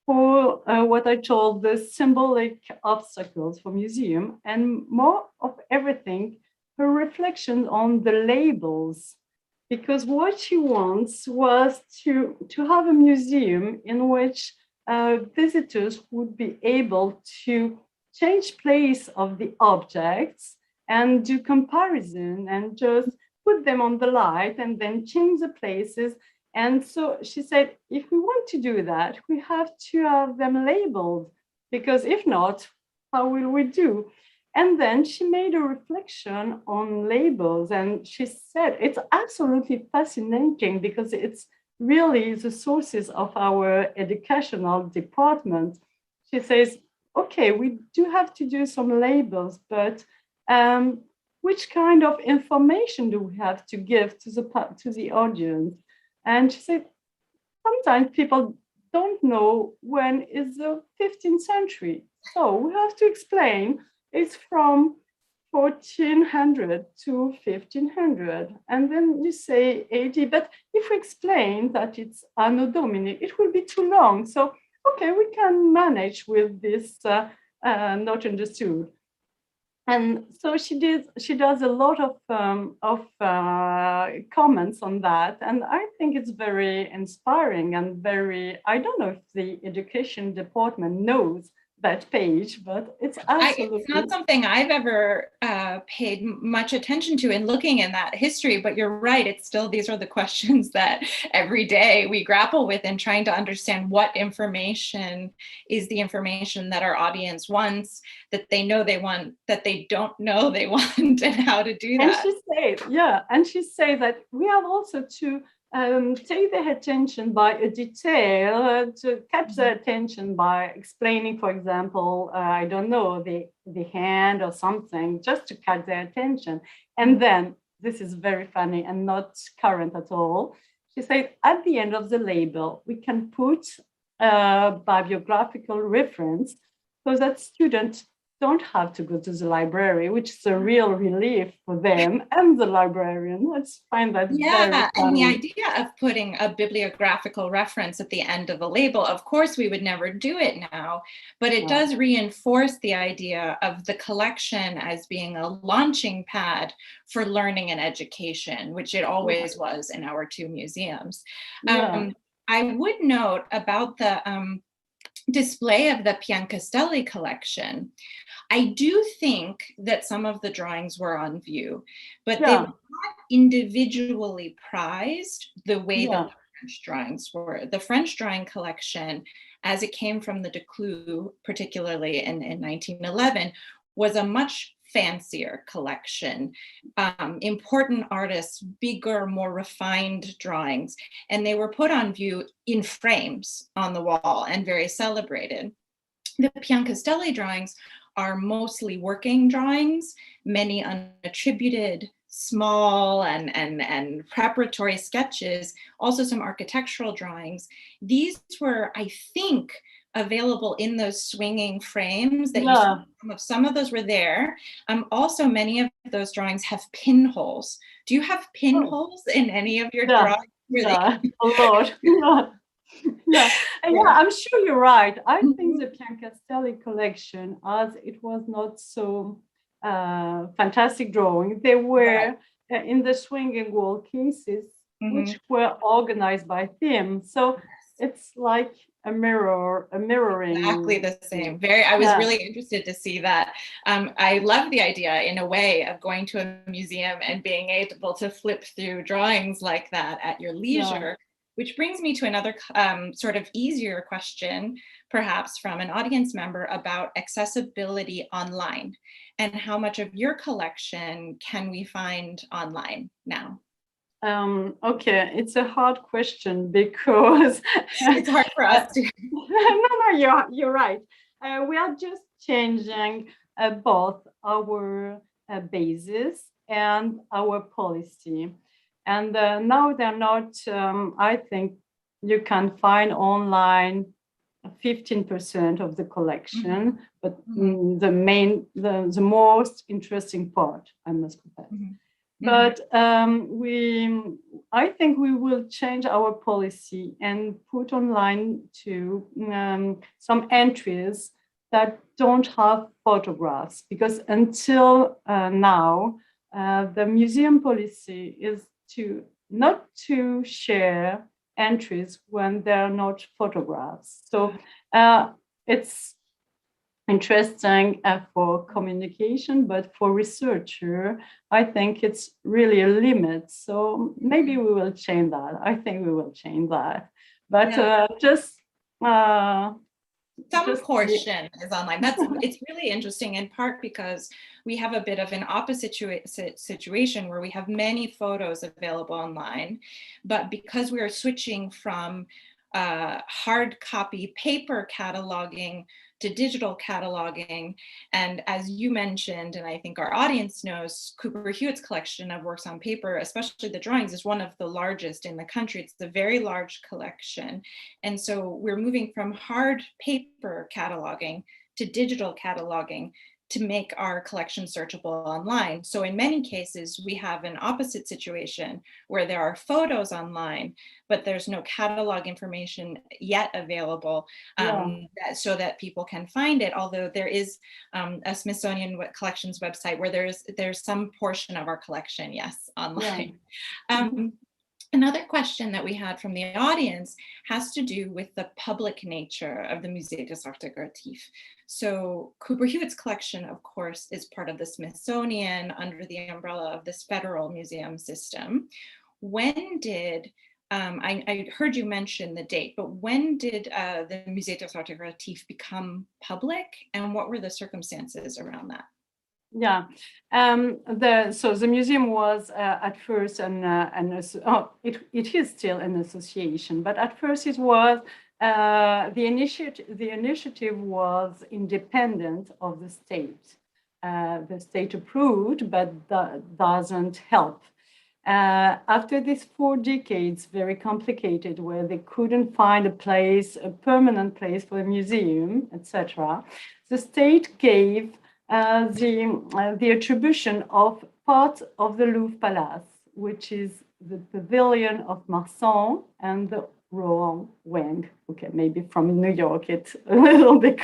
for what I told the symbolic obstacles for museum, and more of everything, her reflection on the labels. Because what she wants was to have a museum in which visitors would be able to change place of the objects and do comparison and just put them on the light and then change the places. And so she said, if we want to do that, we have to have them labeled, because if not, how will we do? And then she made a reflection on labels, and she said it's absolutely fascinating because it's really the sources of our educational department. She says, okay, we do have to do some labels, but which kind of information do we have to give to the audience? And she said, sometimes people don't know when is the 15th century. So we have to explain it's from 1400 to 1500. And then you say 80, but if we explain that it's Anno Domini, it will be too long. So, okay, we can manage with this not understood. And so she does a lot of comments on that. And I think it's very inspiring and very, I don't know if the education department knows that page, but it's absolutely... It's not something I've ever paid much attention to in looking in that history, but you're right, it's still, these are the questions that every day we grapple with in trying to understand what information is the information that our audience wants, that they know they want, that they don't know they want, and how to do that. And she said that we have also to take their attention by a detail, to catch their attention by explaining, for example, I don't know, the hand or something, just to catch their attention. And then, this is very funny and not current at all, she said, at the end of the label, we can put bibliographical reference so that students don't have to go to the library, which is a real relief for them and the librarian. Let's find that very and the funny. idea of putting a bibliographical reference at the end of a label, of course, we would never do it now, but it does reinforce the idea of the collection as being a launching pad for learning and education, which it always was in our two museums. I would note about the display of the Castelli collection. I do think that some of the drawings were on view, but they were not individually prized the way that the French drawings were. The French drawing collection, as it came from the Declus, particularly in 1911, was a much fancier collection, important artists, bigger, more refined drawings, and they were put on view in frames on the wall and very celebrated. The Castelli drawings are mostly working drawings, many unattributed, small and preparatory sketches, also some architectural drawings. These were, I think, available in those swinging frames that you see. Some of those were there. Also, many of those drawings have pinholes. Do you have pinholes in any of your drawings? A lot. I'm sure you're right. I think the Castelli collection, as it was not so fantastic drawing, they were in the swinging wall cases, which were organized by theme. So it's like a mirroring. Exactly the same. I was really interested to see that. I love the idea, in a way, of going to a museum and being able to flip through drawings like that at your leisure. Which brings me to another sort of easier question, perhaps from an audience member, about accessibility online and how much of your collection can we find online now? Okay, it's a hard question because it's hard for us to. No, you're right. We are just changing both our basis and our policy. And now they're not, I think you can find online 15% of the collection, but the most interesting part, I must confess. But I think we will change our policy and put online to some entries that don't have photographs, because until now, the museum policy is not to share entries when they're not photographs. So it's interesting for communication, but for researcher, I think it's really a limit. So maybe we will change that. I think we will change that. But some portion is online. It's really interesting, in part because we have a bit of an opposite situation where we have many photos available online, but because we are switching from hard copy paper cataloging to digital cataloging, and as you mentioned, and I think our audience knows, Cooper Hewitt's collection of works on paper, especially the drawings, is one of the largest in the country. It's a very large collection. And so we're moving from hard paper cataloging to digital cataloging to make our collection searchable online. So in many cases, we have an opposite situation where there are photos online, but there's no catalog information yet available so that people can find it. Although there is a Smithsonian Collections website where there's some portion of our collection, yes, online. Another question that we had from the audience has to do with the public nature of the Musée des Arts Décoratifs. So Cooper Hewitt's collection, of course, is part of the Smithsonian under the umbrella of this federal museum system. When did, I heard you mention the date, but when did the Musée des Arts Décoratifs become public, and what were the circumstances around that? So the museum was at first it is still an association, but at first it was the initiative was independent of the state. The state approved, but that doesn't help. After these 4 decades, very complicated, where they couldn't find a place, a permanent place for a museum, etc., the state gave the attribution of part of the Louvre Palace, which is the pavilion of Marsan and the Rouen wing. Okay, maybe from New York, it's a little bit.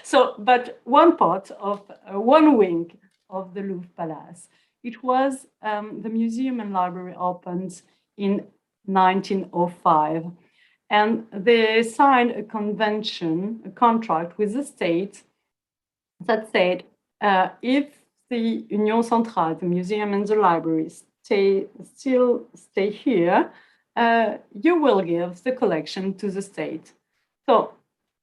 So, but one part of one wing of the Louvre Palace. It was the museum and library opened in 1905, and they signed a convention, a contract with the state that said if the Union Centrale, the museum and the library, still stay here, you will give the collection to the state. So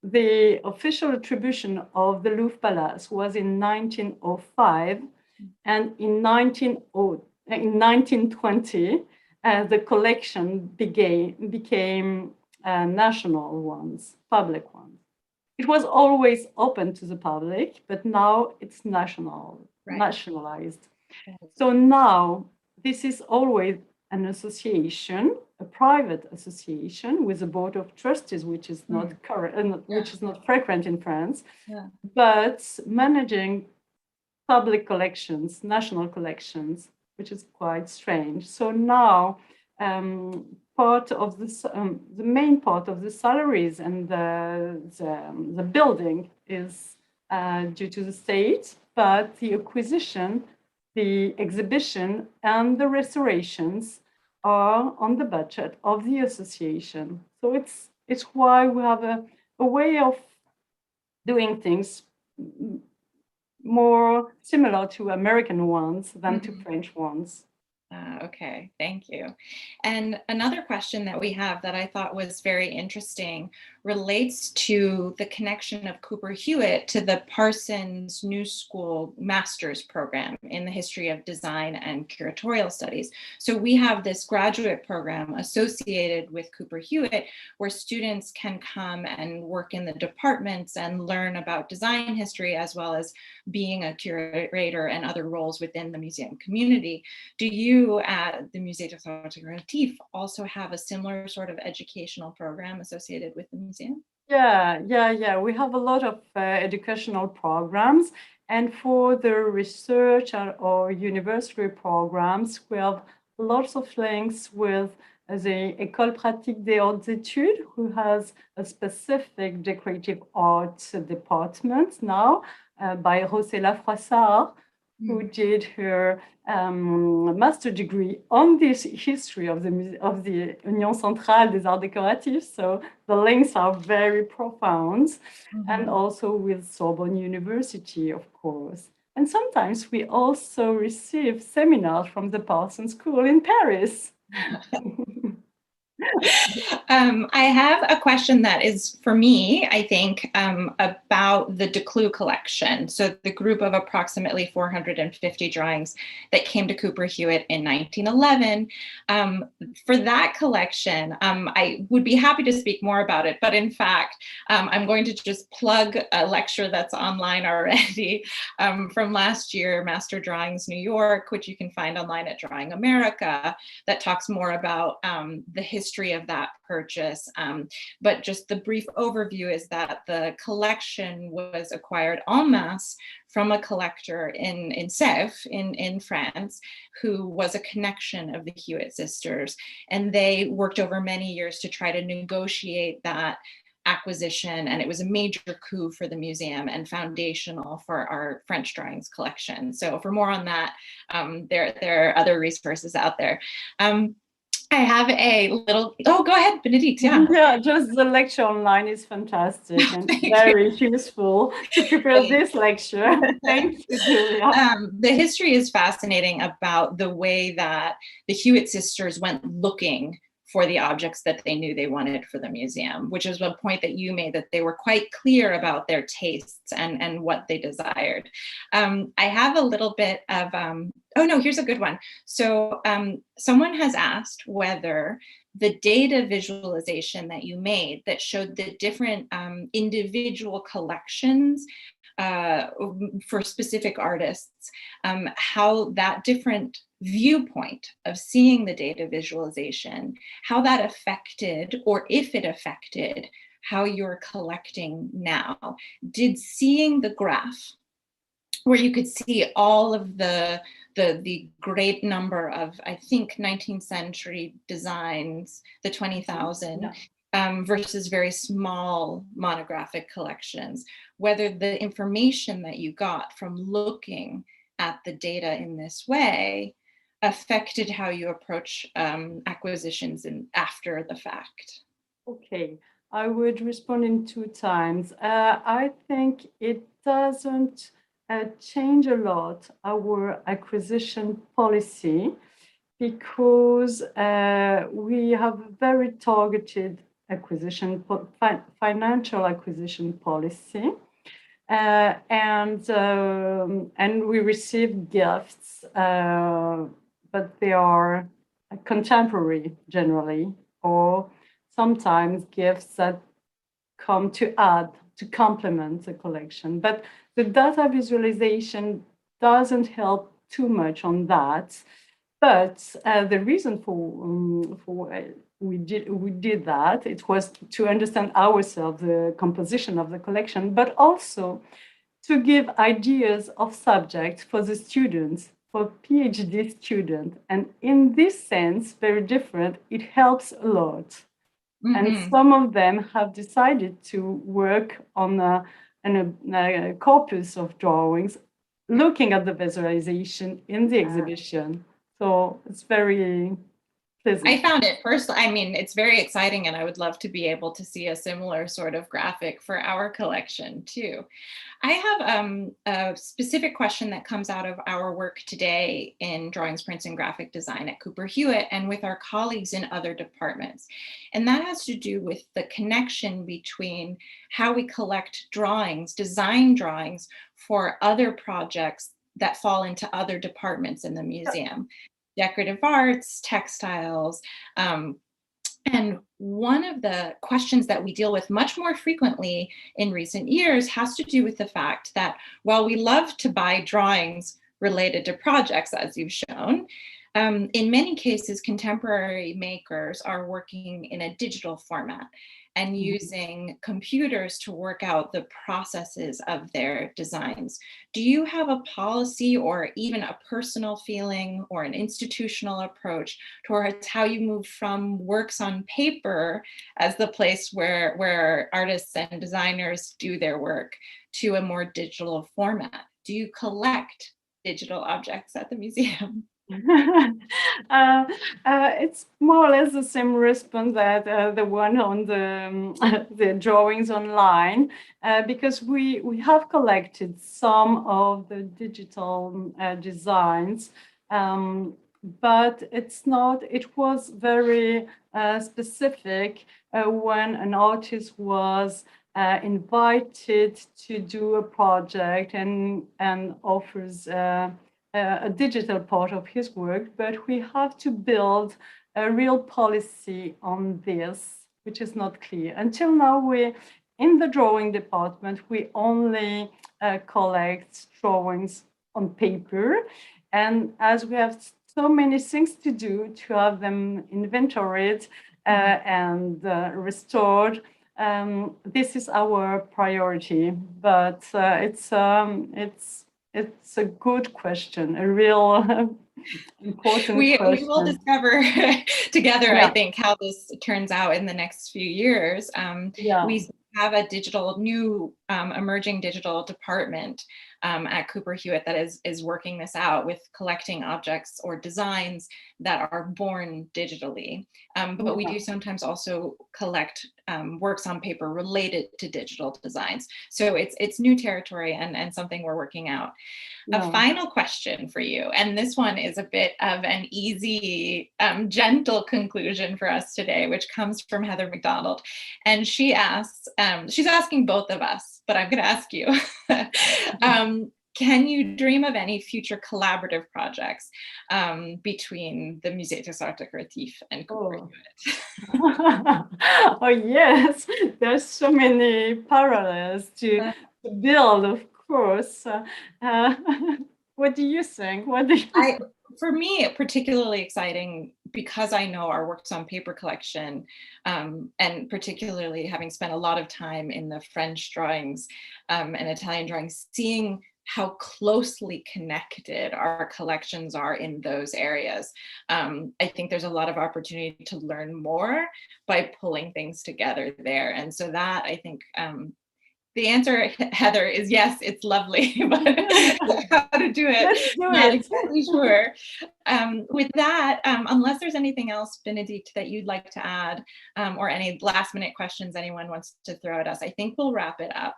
the official attribution of the Louvre Palace was in 1905, and in 1920, the collection became national ones, public ones. It was always open to the public, but now it's nationalized. So now this is always an association, a private association with a board of trustees, which is not which is not frequent in France, but managing public collections, national collections, which is quite strange. So now part of this, the main part of the salaries and the building is due to the state, but the acquisition, the exhibition, and the restorations are on the budget of the association. So it's why we have a way of doing things more similar to American ones than to French ones. Okay, thank you. And another question that we have that I thought was very interesting relates to the connection of Cooper Hewitt to the Parsons New School Master's Program in the History of Design and Curatorial Studies. So we have this graduate program associated with Cooper Hewitt where students can come and work in the departments and learn about design history as well as being a curator and other roles within the museum community. Do you at the Musée des Arts Décoratifs also have a similar sort of educational program associated with the museum? Yeah. We have a lot of educational programs. And for the research or university programs, we have lots of links with the École pratique des hautes études, who has a specific decorative arts department now by Rosella Froissart, who did her master degree on this history of the Union Centrale des Arts Décoratifs. So the links are very profound, and also with Sorbonne University, of course. And sometimes we also receive seminars from the Parsons School in Paris. I have a question that is for me, I think, about the Declue collection. So the group of approximately 450 drawings that came to Cooper Hewitt in 1911. For that collection, I would be happy to speak more about it, but in fact, I'm going to just plug a lecture that's online already from last year, Master Drawings New York, which you can find online at Drawing America, that talks more about the history of that purchase. But just the brief overview is that the collection was acquired en masse from a collector in Sèvres in France, who was a connection of the Hewitt sisters. And they worked over many years to try to negotiate that acquisition, and it was a major coup for the museum and foundational for our French drawings collection. So for more on that, there are other resources out there. I have a little, go ahead, Bénédicte. Yeah, just the lecture online is fantastic and very useful to prepare this lecture. Thank you, Julia. The history is fascinating about the way that the Hewitt sisters went looking for the objects that they knew they wanted for the museum, which is a point that you made, that they were quite clear about their tastes and what they desired. I have a little bit of, oh no, here's a good one. So someone has asked whether the data visualization that you made that showed the different individual collections for specific artists, how that different viewpoint of seeing the data visualization, how that affected, or if it affected, how you're collecting now. Did seeing the graph, where you could see all of the great number of, I think, 19th century designs, the 20,000, versus very small monographic collections, whether the information that you got from looking at the data in this way affected how you approach acquisitions after the fact. Okay, I would respond in two times. I think it doesn't change a lot our acquisition policy, because we have a very targeted acquisition, financial acquisition policy. And we receive gifts, but they are contemporary generally, or sometimes gifts that come to complement the collection. But the data visualization doesn't help too much on that. But the reason for we did that, it was to understand ourselves, the composition of the collection, but also to give ideas of subjects for the students, for PhD students. And in this sense, very different, it helps a lot. Mm-hmm. And some of them have decided to work on a corpus of drawings, looking at the visualization in the exhibition. So it's very pleasant. I found it personally, I mean, it's very exciting, and I would love to be able to see a similar sort of graphic for our collection too. I have a specific question that comes out of our work today in drawings, prints, and graphic design at Cooper Hewitt and with our colleagues in other departments. And that has to do with the connection between how we collect drawings, design drawings for other projects that fall into other departments in the museum. Decorative arts, textiles. And one of the questions that we deal with much more frequently in recent years has to do with the fact that while we love to buy drawings related to projects, as you've shown, in many cases, contemporary makers are working in a digital format and using computers to work out the processes of their designs. Do you have a policy or even a personal feeling or an institutional approach towards how you move from works on paper as the place where artists and designers do their work to a more digital format? Do you collect digital objects at the museum? It's more or less the same response that the one on the drawings online, because we have collected some of the digital designs, but it was very specific when an artist was invited to do a project and offers a digital part of his work, but we have to build a real policy on this, which is not clear. Until now, in the drawing department, we only collect drawings on paper. And as we have so many things to do to have them inventoried and restored, this is our priority. But it's a good question, a real important question. We will discover together, I think, how this turns out in the next few years. We have a new emerging digital department at Cooper Hewitt that is working this out with collecting objects or designs that are born digitally. But we do sometimes also collect works on paper related to digital designs. So it's new territory and something we're working out. A final question for you, and this one is a bit of an easy, gentle conclusion for us today, which comes from Heather McDonald. And she asks, she's asking both of us, but I'm going to ask you, can you dream of any future collaborative projects between the Musée des Arts Décoratifs and Cooper Hewitt? Oh yes, there's so many parallels to build, of course. What do you think? for me, particularly exciting because I know our works on paper collection, and particularly having spent a lot of time in the French drawings and Italian drawings, seeing how closely connected our collections are in those areas. I think there's a lot of opportunity to learn more by pulling things together there. And so that, I think, the answer, Heather, is yes, it's lovely, but how to do it, Let's do not it. exactly sure. With that, unless there's anything else, Bénédicte, that you'd like to add, or any last minute questions anyone wants to throw at us, I think we'll wrap it up.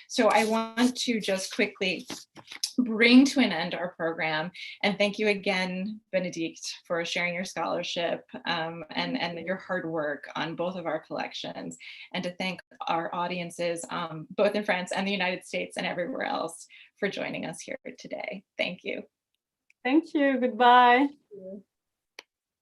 So I want to just quickly bring to an end our program, and thank you again, Bénédicte, for sharing your scholarship and your hard work on both of our collections, and to thank our audiences, both in France and the United States and everywhere else, for joining us here today. Thank you. Thank you. Goodbye. Thank you.